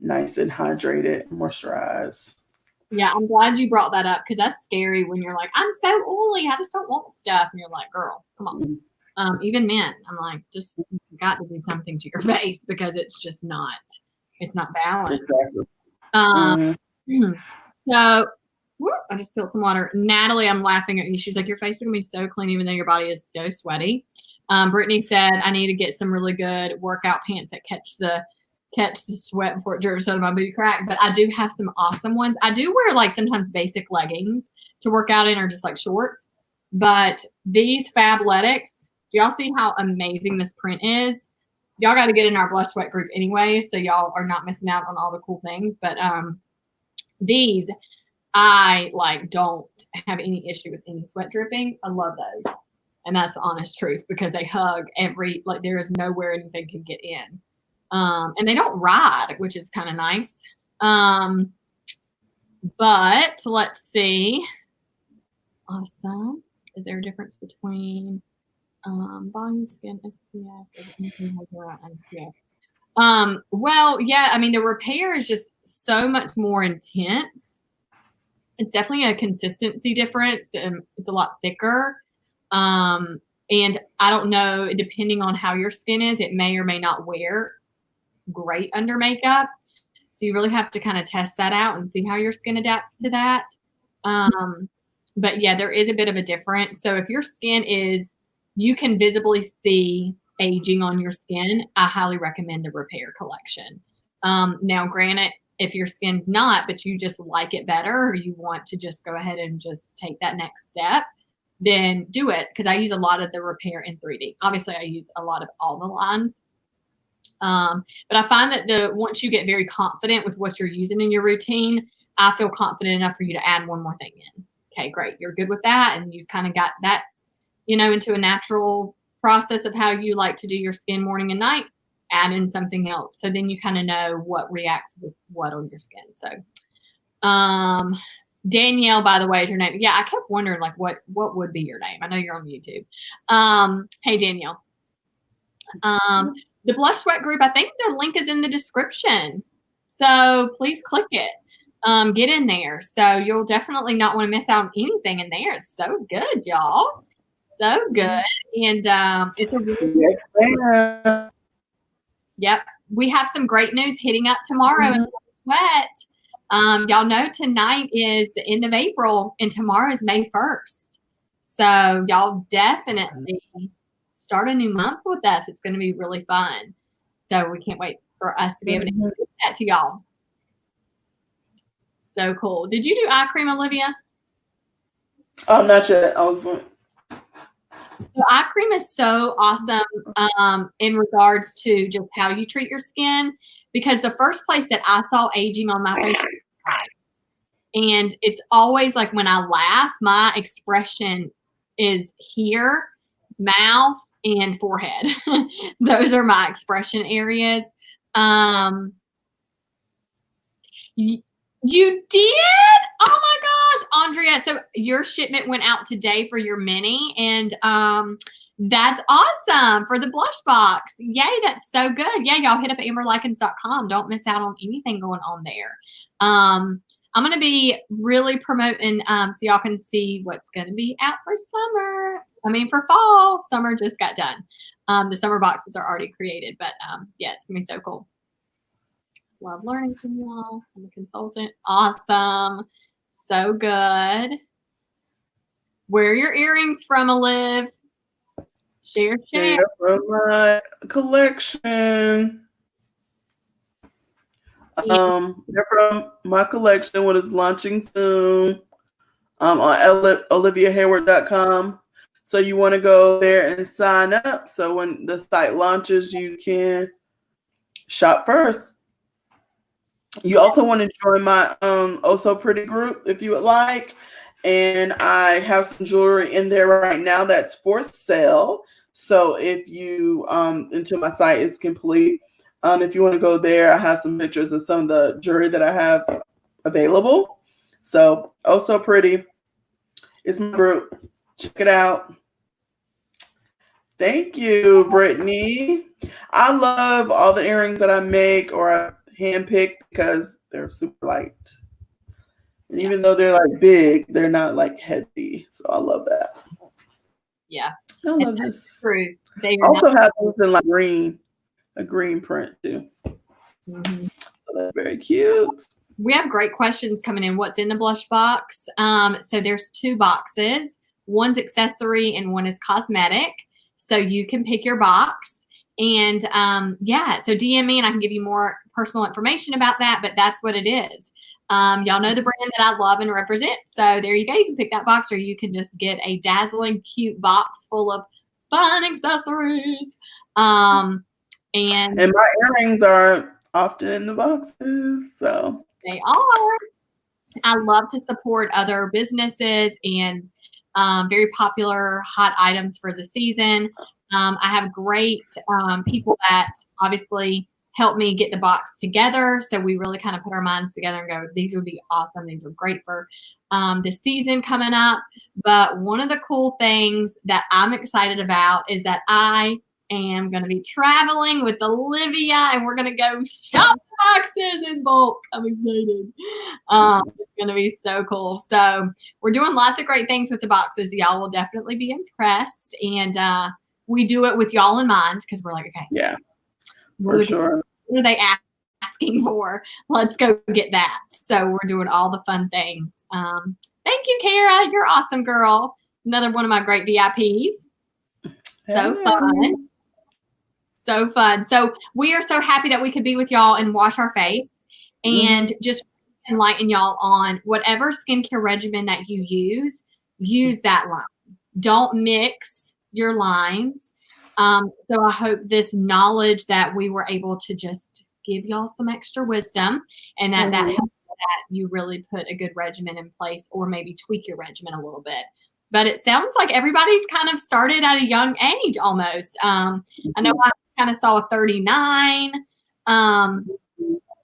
nice and hydrated and moisturized. Yeah, I'm glad you brought that up because that's scary when you're like, I'm so oily, I just don't want stuff. And you're like, girl, come on. Even men, I'm like, just got to do something to your face because it's just not It's not balanced. Exactly. So I just spilled some water. Natalie, I'm laughing at you. She's like, your face is gonna be so clean even though your body is so sweaty. Brittany said, I need to get some really good workout pants that catch the sweat before it drips out of my booty crack. But I do have some awesome ones. I do wear like sometimes basic leggings to work out in, or just like shorts. But these Fabletics, do y'all see how amazing this print is? Y'all got to get in our Blush Sweat group anyway, so y'all are not missing out on all the cool things. But these, I like don't have any issue with any sweat dripping. I love those. And that's the honest truth, because they hug like there is nowhere anything can get in. And they don't ride, which is kind of nice. But let's see. Awesome. Is there a difference between volume, skin, SPF, or anything like SPF? Well, yeah, I mean, the repair is just so much more intense. It's definitely a consistency difference, and it's a lot thicker. And I don't know, depending on how your skin is, it may or may not wear great under makeup. So you really have to kind of test that out and see how your skin adapts to that. But yeah, there is a bit of a difference. So if your skin you can visibly see aging on your skin, I highly recommend the Repair collection. Now, granted, if your skin's not, but you just like it better, or you want to just go ahead and just take that next step, then do it. Because I use a lot of the Repair in 3D. Obviously, I use a lot of all the lines. But I find that once you get very confident with what you're using in your routine, I feel confident enough for you to add one more thing in. Okay, great. You're good with that. And you've kind of got that, into a natural process of how you like to do your skin morning and night. Add in something else. So then you kind of know what reacts with what on your skin. So, Danielle, by the way, is your name. Yeah, I kept wondering like what would be your name. I know you're on YouTube. Hey, Danielle. The Blush Sweat group, I think the link is in the description. So please click it. Get in there. So you'll definitely not want to miss out on anything in there. It's so good, y'all. So good. And it's a really Yep. We have some great news hitting up tomorrow in Sweat. Y'all know tonight is the end of April and tomorrow is May 1st. So y'all definitely start a new month with us. It's going to be really fun. So we can't wait for us to be able to do that to y'all. So cool. Did you do eye cream, Olivia? Oh, not yet. I was going. So eye cream is so awesome in regards to just how you treat your skin, because the first place that I saw aging on my face was eye. And it's always like when I laugh, my expression is here, mouth, and forehead. Those are my expression areas. You did? Oh my gosh, Andrea. So your shipment went out today for your mini, and that's awesome for the blush box. Yay, that's so good. Yeah, y'all hit up amberlikens.com. Don't miss out on anything going on there. I'm going to be really promoting so y'all can see what's going to be out for summer. I mean, for fall. Summer just got done. The summer boxes are already created, but yeah, it's going to be so cool. Love learning from you all. I'm a consultant. Awesome. So good. Where are your earrings from, Olive? Share. From my collection. They're from my collection, what is launching soon on oliviaheyward.com. So you want to go there and sign up. So when the site launches, you can shop first. You also want to join my Oh So Pretty group if you would like. And I have some jewelry in there right now that's for sale. So if you, until my site is complete, if you want to go there, I have some pictures of some of the jewelry that I have available. So Oh So Pretty is my group. Check it out. Thank you, Brittany. I love all the earrings that I make or I handpick because they're super light. And even though they're like big, they're not like heavy. So I love that. Yeah. I love this. True. They also have those in like green, a green print too. Mm-hmm. very cute. We have great questions coming in. What's in the blush box? So there's 2 boxes. One's accessory and one is cosmetic. So you can pick your box. And yeah, so DM me and I can give you more personal information about that, but that's what it is. Y'all know the brand that I love and represent. So there you go. You can pick that box, or you can just get a dazzling, cute box full of fun accessories. And my earrings aren't often in the boxes, so they are. I love to support other businesses and very popular hot items for the season. I have great people that obviously help me get the box together. So we really kind of put our minds together and go, these would be awesome. These are great for the season coming up. But one of the cool things that I'm excited about is that I am going to be traveling with Olivia, and we're going to go shop boxes in bulk. I'm excited. It's going to be so cool. So we're doing lots of great things with the boxes. Y'all will definitely be impressed. And we do it with y'all in mind, because we're like, okay. Yeah, for sure. What are they asking for? Let's go get that. So we're doing all the fun things. Thank you, Kara. You're awesome, girl. Another one of my great VIPs. So fun. So fun. So we are so happy that we could be with y'all and wash our face and just enlighten y'all on whatever skincare regimen that you use that line. Don't mix your lines. So I hope this knowledge that we were able to just give y'all some extra wisdom, and that helps that you really put a good regimen in place, or maybe tweak your regimen a little bit. But it sounds like everybody's kind of started at a young age almost. I know I kind of saw a 39, but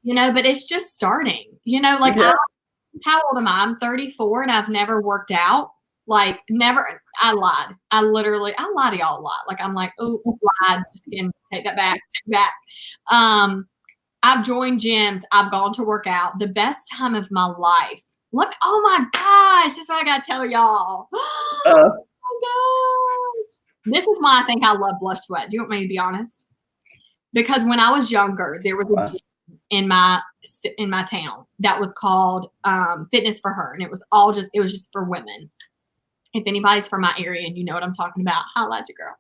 it's just starting, like how old am I? I'm 34 and I've never worked out. Like never. I lied. I lie to y'all a lot. Like I'm like, oh, lied. Just kidding. Take that back. I've joined gyms. I've gone to work out. The best time of my life. Look, oh my gosh, this is what I gotta tell y'all. Oh my gosh. This is why I think I love Blush Sweat. Do you want me to be honest? Because when I was younger, there was a gym in my town that was called Fitness for Her, and it was just for women. If anybody's from my area and you know what I'm talking about, holla at your girl.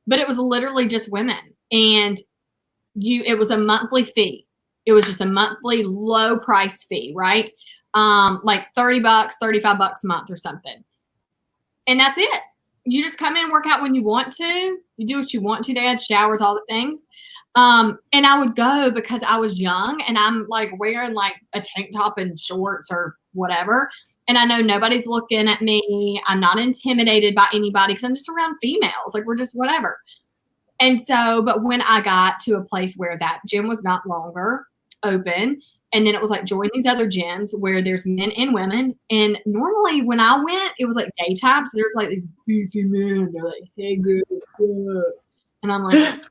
But it was literally just women, and it was a monthly fee. It was just a monthly low price fee, right? Like $30, $35 a month or something. And that's it. You just come in and work out when you want to. You do what you want to. They had showers, all the things. And I would go because I was young and I'm like wearing like a tank top and shorts or whatever. And I know nobody's looking at me. I'm not intimidated by anybody because I'm just around females. Like we're just whatever. And so, but when I got to a place where that gym was not longer open, and then it was like join these other gyms where there's men and women. And normally when I went, it was like daytime. So there's like these beefy men. They're like, hey, girl, what's up? And I'm like,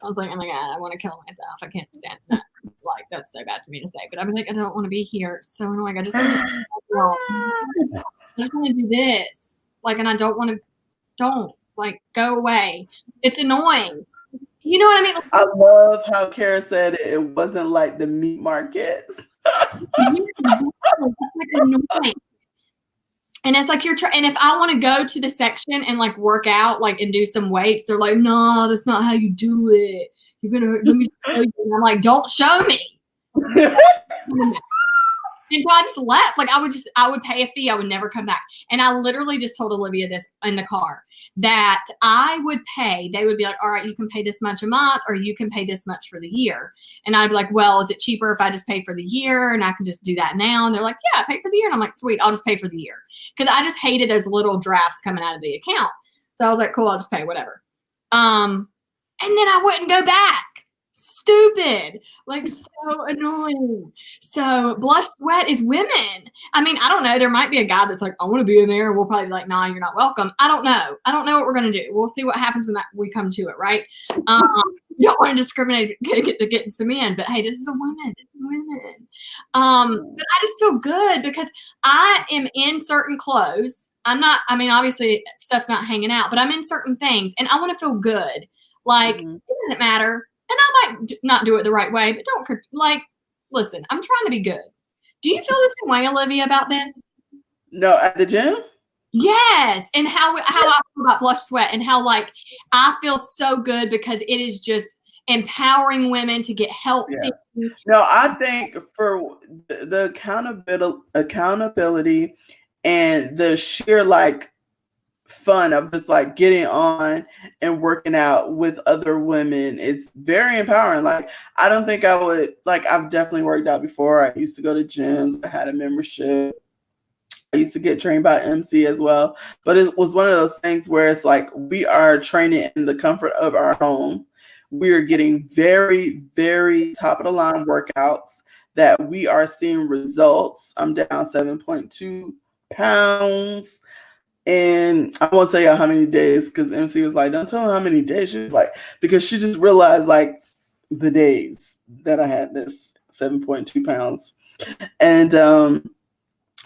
I was like, oh my God, I want to kill myself. I can't stand that. Like, that's so bad for me to say. But I'm like, I don't want to be here. It's so annoying. I just want to do this. Like, and I don't like go away. It's annoying. You know what I mean? I love how Kara said it wasn't like the meat market. It's like annoying. And it's like and if I want to go to the section and like work out, like and do some weights, they're like, no, that's not how you do it. Let me show you. And I'm like, don't show me. And so I just left. Like I would pay a fee. I would never come back. And I literally just told Olivia this in the car that I would pay. They would be like, all right, you can pay this much a month or you can pay this much for the year. And I'd be like, well, is it cheaper if I just pay for the year and I can just do that now? And they're like, yeah, pay for the year. And I'm like, sweet, I'll just pay for the year. Because I just hated those little drafts coming out of the account. So I was like, cool, I'll just pay whatever. And then I wouldn't go back. Stupid, like so annoying. So Blush Sweat is women. I mean, I don't know. There might be a guy that's like, I want to be in there. We'll probably be like, nah, you're not welcome. I don't know what we're gonna do. We'll see what happens when we come to it, right? You don't want to discriminate, get into the men, but hey, this is a woman. This is women. But I just feel good because I am in certain clothes. I'm not. I mean, obviously stuff's not hanging out, but I'm in certain things, and I want to feel good. Like it doesn't matter I might not do it the right way, but don't like, listen, I'm trying to be good. Do you feel the same way, Olivia, about this? No, at the gym? Yes. And how I feel about Blush Sweat, and how like I feel so good because it is just empowering women to get healthy. Yeah. No, I think for the accountability and the sheer like fun of just like getting on and working out with other women is very empowering. Like, I don't think I would, like, I've definitely worked out before. I used to go to gyms. I had a membership. I used to get trained by MC as well. But it was one of those things where it's like we are training in the comfort of our home. We are getting very, very top of the line workouts that we are seeing results. I'm down 7.2 pounds. And I won't tell you how many days, because MC was like, don't tell her how many days. She was like, because she just realized like the days that I had this 7.2 pounds. And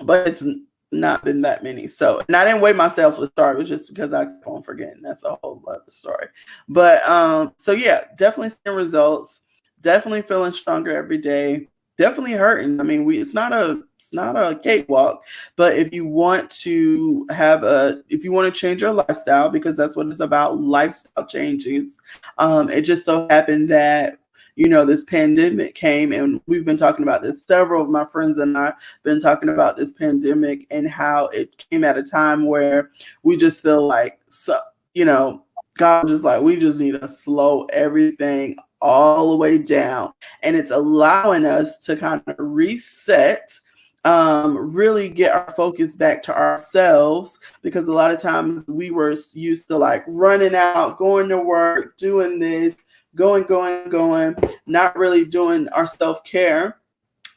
but it's not been that many. So, and I didn't weigh myself to start. It was just because I kept on forgetting. That's a whole other story. But so yeah, definitely seeing results. Definitely feeling stronger every day. Definitely hurting. I mean, it's not a cakewalk, but if you want to change your lifestyle, because that's what it's about, lifestyle changes. It just so happened that, you know, this pandemic came, and we've been talking about this. Several of my friends and I have been talking about this pandemic and how it came at a time where we just feel like, so, you know, God was just like, we just need to slow everything all the way down. And it's allowing us to kind of reset, really get our focus back to ourselves, because a lot of times we were used to like running out, going to work, doing this, going, not really doing our self-care.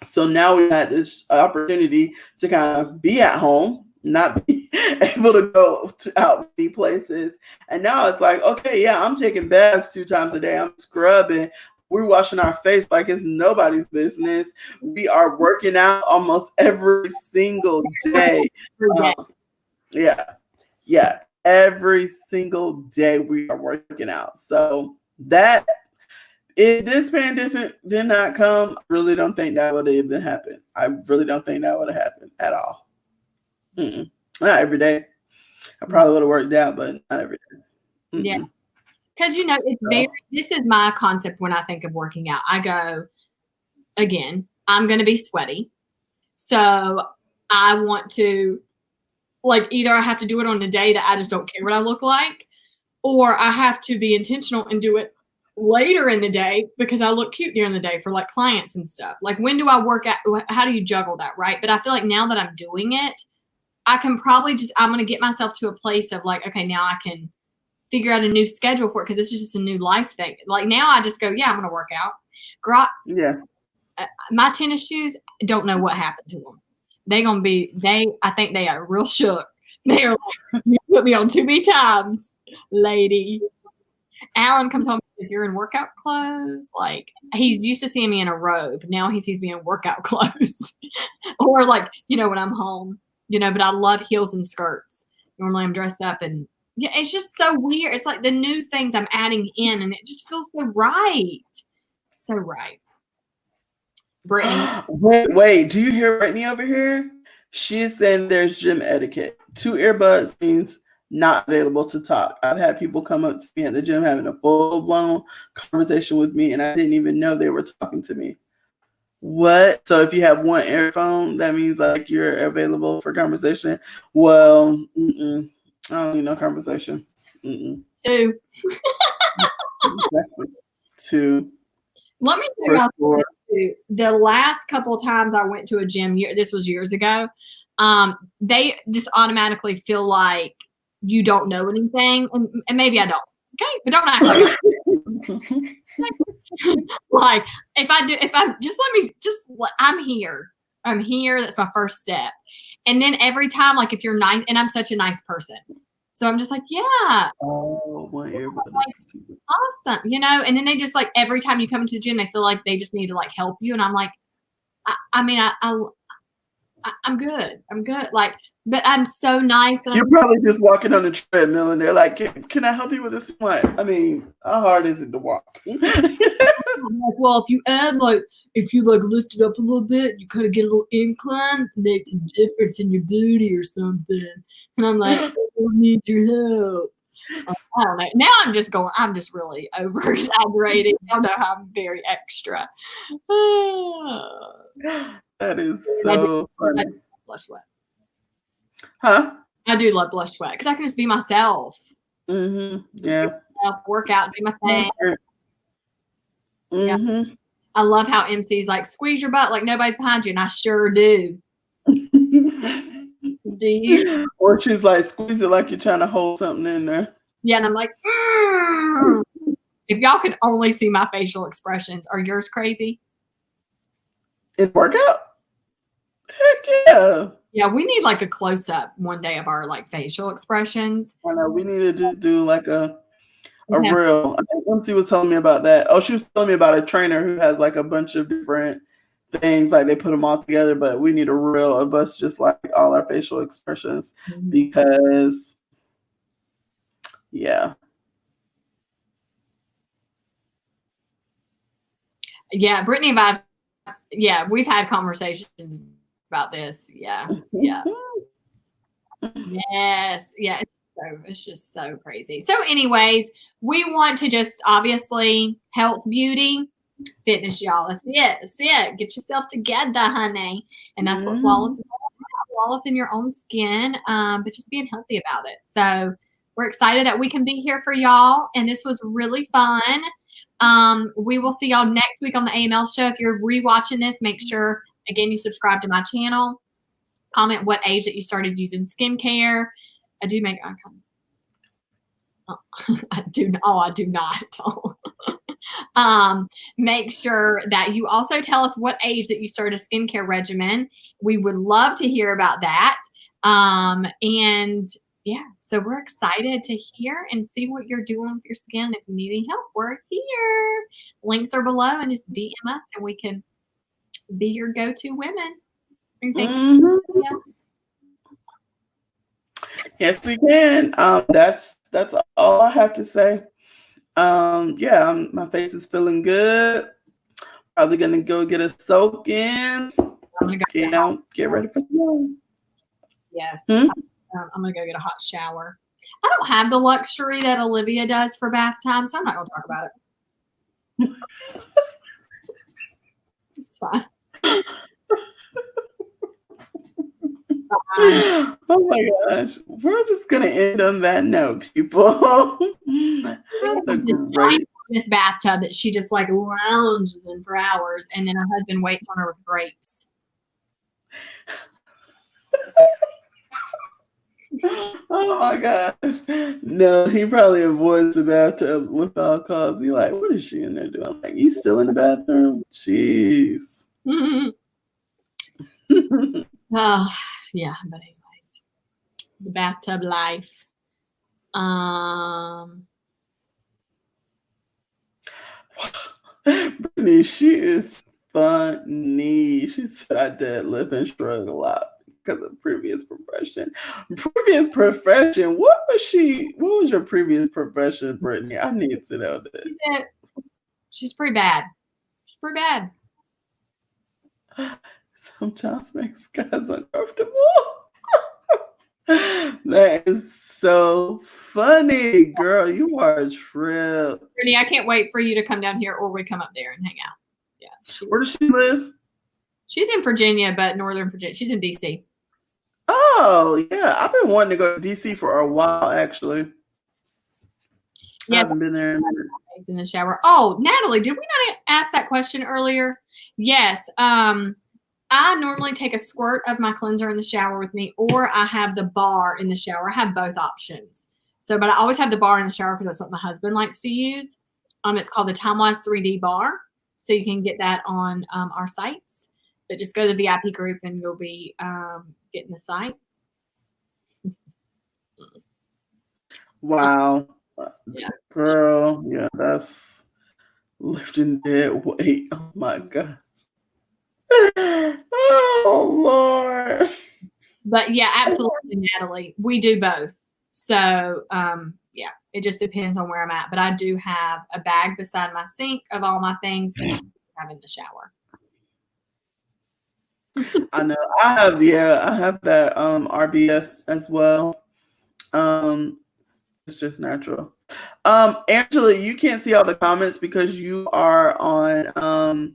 So now we had this opportunity to kind of be at home, not be able to go out many places. And now it's like, okay, yeah, I'm taking baths 2 times a day. I'm scrubbing. We're washing our face like it's nobody's business. We are working out almost every single day. Yeah. Every single day we are working out. So that, if this pandemic did not come, I really don't think that would have even happened. I really don't think that would have happened at all. Not every day. I probably would have worked out, but not every day. Yeah. Because, you know, this is my concept when I think of working out. I go, again, I'm going to be sweaty. So I want to, like, either I have to do it on a day that I just don't care what I look like, or I have to be intentional and do it later in the day because I look cute during the day for like clients and stuff. Like, when do I work out? How do you juggle that, right? But I feel like now that I'm doing it, I can probably I'm going to get myself to a place of like, okay, now I can figure out a new schedule for it, because it's just a new life thing. Like, now I just go, yeah, I'm going to work out. My tennis shoes, don't know what happened to them. I think they are real shook. They are like, you put me on too many times, lady. Alan comes home, if you're in workout clothes, like, he's used to seeing me in a robe. Now he sees me in workout clothes. Or like, you know, when I'm home, you know, but I love heels and skirts. Normally I'm dressed up, and yeah, it's just so weird. It's like the new things I'm adding in, and it just feels so right. So right. Brittany. Wait, do you hear Brittany over here? She's saying there's gym etiquette. 2 earbuds means not available to talk. I've had people come up to me at the gym having a full-blown conversation with me, and I didn't even know they were talking to me. What? So if you have 1 earphone, that means like you're available for conversation? Well, I don't need no conversation. 2. Exactly. 2. Let me tell you, the last couple of times I went to a gym, this was years ago, they just automatically feel like you don't know anything, and maybe I don't. Okay, but don't act like like I'm here. I'm here. That's my first step. And then every time, like, if you're nice, and I'm such a nice person, so I'm just like, yeah. Oh, my earbud. Like, awesome, you know. And then they just like, every time you come into the gym, they feel like they just need to like help you, and I'm like, I'm good. I'm good. Like, But I'm so nice. And You're probably just walking on the treadmill and they're like, can I help you with this? What? I mean, how hard is it to walk? I'm like, well, if you lift it up a little bit, you kind of get a little incline, makes a difference in your booty or something. And I'm like, I don't need your help. I don't know. Now I'm just really over exaggerating. I know I'm very extra. That is so funny. Blush sweat. Huh? I do love blush sweat because I can just be myself. Yeah. Work out, do my thing. Yeah. I love how MC's like, squeeze your butt like nobody's behind you, and I sure do. Do you? Or she's like, squeeze it like you're trying to hold something in there. Yeah, and I'm like, if y'all could only see my facial expressions, are yours crazy? It workout? Heck yeah. Yeah, we need like a close-up one day of our like facial expressions. I know, we need to just do like a reel. I think MC was telling me about that. Oh, she was telling me about a trainer who has like a bunch of different things, like they put them all together, but we need a reel of us just like all our facial expressions because yeah, Brittany and I, we've had conversations about this. Yeah. Yes. Yeah. It's just so crazy. So anyways, we want to just obviously health, beauty, fitness, y'all. That's it. Get yourself together, honey. And that's what flawless is all about. Flawless in your own skin, but just being healthy about it. So we're excited that we can be here for y'all. And this was really fun. We will see y'all next week on the Aml Show. If you're rewatching this, make sure, again, you subscribe to my channel. Comment what age that you started using skincare. I do make eye contact. I do not. Make sure that you also tell us what age that you started a skincare regimen. We would love to hear about that. And yeah, so we're excited to hear and see what you're doing with your skin. If you need any help, we're here. Links are below, and just DM us and we can be your go-to women. Yes, we can. That's all I have to say. My face is feeling good. Probably gonna go get a soak in. Get ready for the morning. Yes. I'm gonna go get a hot shower. I don't have the luxury that Olivia does for bath time, so I'm not gonna talk about it. It's fine. Oh my gosh. We're just gonna end on that note, people. This bathtub that she just like lounges in for hours, and then her husband waits on her with grapes. Oh my gosh. No, he probably avoids the bathtub with all cause. He's like, what is she in there doing? I'm like, you still in the bathroom? Jeez. Yeah, but anyways, the bathtub life. Brittany, she is funny. She said I deadlift and shrug a lot because of previous profession. What was your previous profession, Brittany? I need to know that. She's pretty bad. Sometimes makes guys uncomfortable. That is so funny, girl. You are a trip. Brittany, I can't wait for you to come down here or we come up there and hang out. Yeah. Where does she live? She's in Virginia, but Northern Virginia. She's in DC. Oh, yeah. I've been wanting to go to DC for a while, actually. Yeah, I haven't been there in the shower. Oh, Natalie, did we not ask that question earlier? Yes. I normally take a squirt of my cleanser in the shower with me, or I have the bar in the shower. I have both options. So, but I always have the bar in the shower because that's what my husband likes to use. It's called the TimeWise 3D bar. So you can get that on our sites. But just go to the VIP group and you'll be getting the site. Wow. Yeah. Girl, yeah, that's lifting dead weight. Oh my God. Oh Lord. But yeah, absolutely, Natalie. We do both. So yeah, it just depends on where I'm at. But I do have a bag beside my sink of all my things that I have in the shower. I know. I have that RBF as well. It's just natural. Angela, you can't see all the comments because you are on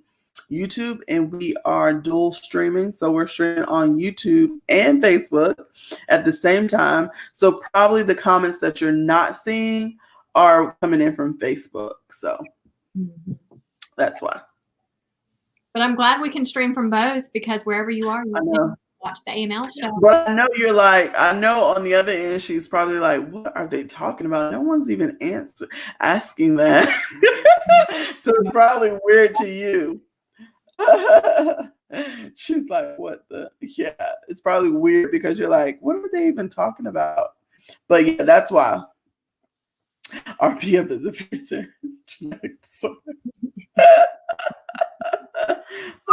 YouTube and we are dual streaming. So we're streaming on YouTube and Facebook at the same time. So probably the comments that you're not seeing are coming in from Facebook. So that's why. But I'm glad we can stream from both because wherever you are, you can watch the Aml Show. But I know you're like, I know on the other end, she's probably like, what are they talking about? No one's even asking that. So it's probably weird to you. She's like, what the? Yeah, it's probably weird because you're like, what are they even talking about? But yeah, that's why. RPF is a very serious.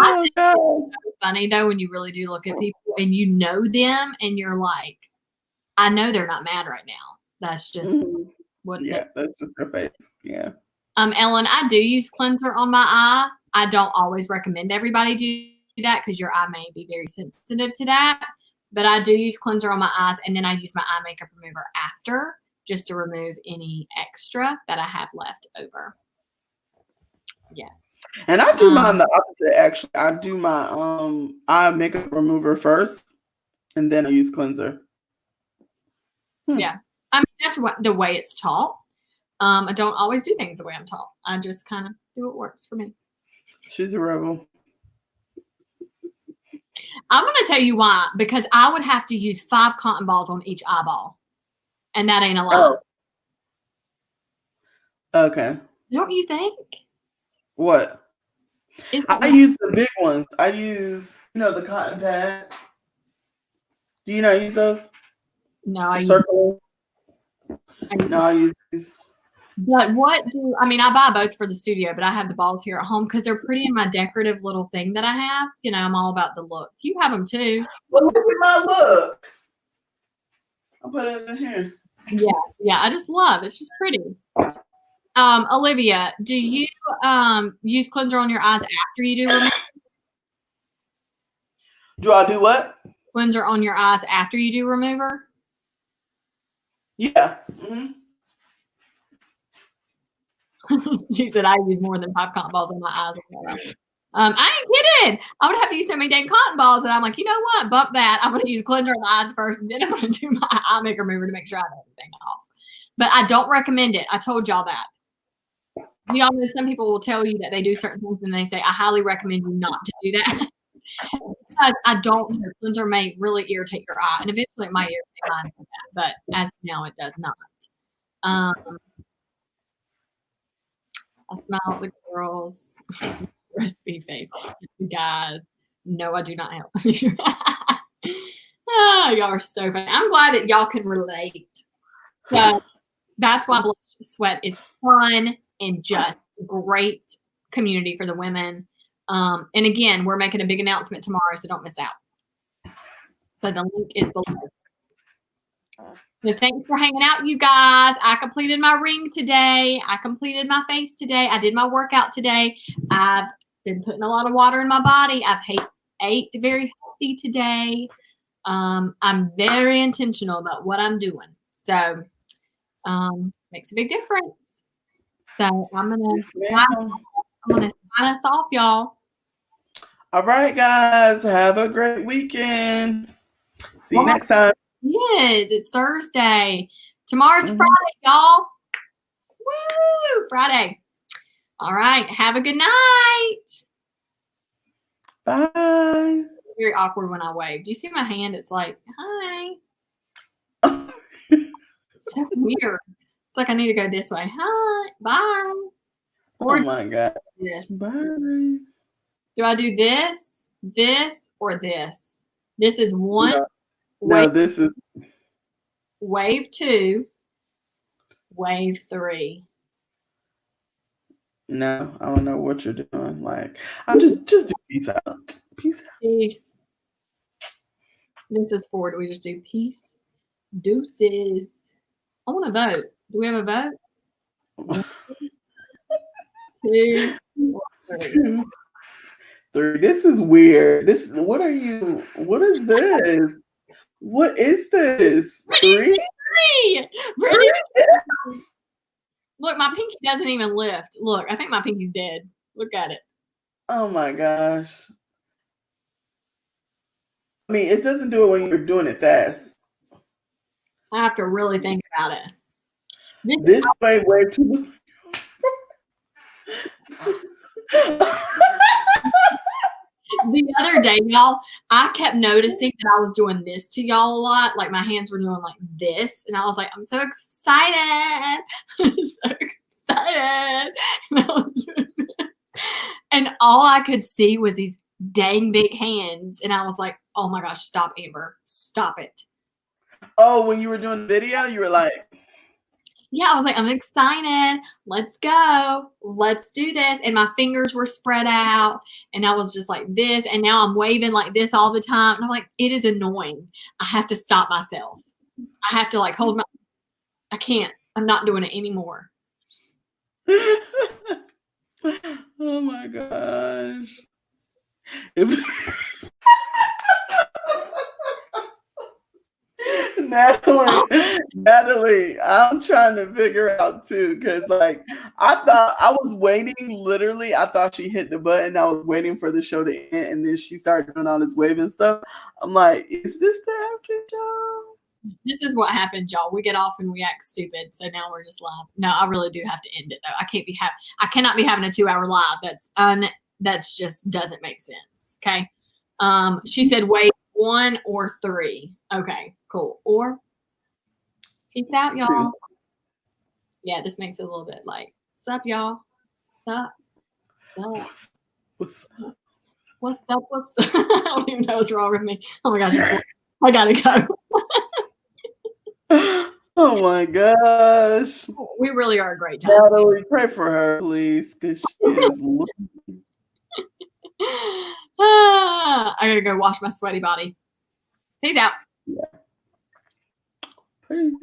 I think it's funny though when you really do look at people and you know them and you're like, I know they're not mad right now. That's just what. Yeah, that's just their face. Yeah. Ellen, I do use cleanser on my eye. I don't always recommend everybody do that because your eye may be very sensitive to that. But I do use cleanser on my eyes, and then I use my eye makeup remover after just to remove any extra that I have left over. Yes. And I do mine the opposite, actually. I do my eye makeup remover first, and then I use cleanser. Yeah. I mean, that's the way it's taught. I don't always do things the way I'm taught. I just kind of do what works for me. She's a rebel. I'm going to tell you why. Because I would have to use 5 cotton balls on each eyeball. And that ain't a lot. Oh. Okay. Don't you think? What? I use the big ones. I use, the cotton pads. Do you not use those? No, I use these. But I buy both for the studio, but I have the balls here at home because they're pretty in my decorative little thing that I have. I'm all about the look. You have them too. Well, look at my look. I'll put it in here. Yeah. I just love it's just pretty. Olivia, do you use cleanser on your eyes after you do remover? Do I do what? Cleanser on your eyes after you do remover? Yeah. She said I use more than 5 cotton balls on my eyes. I ain't kidding. I would have to use so many dang cotton balls, and I'm like, you know what? Bump that. I'm going to use cleanser on the eyes first, and then I'm going to do my eye makeup remover to make sure I have everything off. But I don't recommend it. I told y'all that. Y'all know some people will tell you that they do certain things, and they say, I highly recommend you not to do that. Because I don't know. Cleanser may really irritate your eye, and eventually it might irritate mine, but as of now, it does not. I smile at the girls. Recipe face. You guys, no, I do not help. Y'all are so funny. I'm glad that y'all can relate. So that's why Blush Sweat is fun and just great community for the women. And again, we're making a big announcement tomorrow, so don't miss out. So the link is below. So thanks for hanging out, you guys. I completed my ring today. I completed my face today. I did my workout today. I've been putting a lot of water in my body. I've ate very healthy today. I'm very intentional about what I'm doing. So makes a big difference. So I'm gonna sign us off, y'all. All right, guys. Have a great weekend. See you next time. Yes, it's Thursday. Tomorrow's Friday, y'all. Woo! Friday. All right. Have a good night. Bye. Very awkward when I wave. Do you see my hand? It's like, hi. So weird. It's like I need to go this way. Hi. Bye. Oh my God. Yes. Bye. Do I do this, or this? This is one. No, this is wave 2, wave 3. No, I don't know what you're doing. Like, I just do peace out. Peace out. Peace. This is 4. Do we just do peace? Deuces. I want to vote. Do we have a vote? 1, 2, 3. 3. This is weird. What are you? What is this? What is this? 3? 3. Brittany. Look, my pinky doesn't even lift. Look, I think my pinky's dead. Look at it. Oh my gosh. I mean, it doesn't do it when you're doing it fast. I have to really think about it. This way too. The other day, y'all, I kept noticing that I was doing this to y'all a lot. Like my hands were doing like this. And I was like, I'm so excited. I'm so excited. And I was doing this. And all I could see was these dang big hands. And I was like, oh my gosh, stop, Amber. Stop it. Oh, when you were doing the video, you were like, yeah, I was like, I'm excited. Let's go. Let's do this. And my fingers were spread out. And I was just like this. And now I'm waving like this all the time. And I'm like, it is annoying. I have to stop myself. I have to like hold my, I can't. I'm not doing it anymore. oh my gosh. Natalie, I'm trying to figure out too, because like I thought I was waiting. Literally, I thought she hit the button. I was waiting for the show to end, and then she started doing all this waving stuff. I'm like, is this the after show? This is what happened, y'all. We get off and we act stupid, so now we're just live. No, I really do have to end it though. I cannot be having a 2-hour live. That's just doesn't make sense. Okay. She said wait 1 or 3. Okay, cool. Or peace out, y'all. 2. Yeah, this makes it a little bit like, what's up, y'all? What's up? What's up? I don't even know what's wrong with me. Oh my gosh, I gotta go. Oh my gosh. We really are a great time. Natalie, pray for her, please, because she is looking. I gotta go wash my sweaty body. Peace out. Yeah. Peace.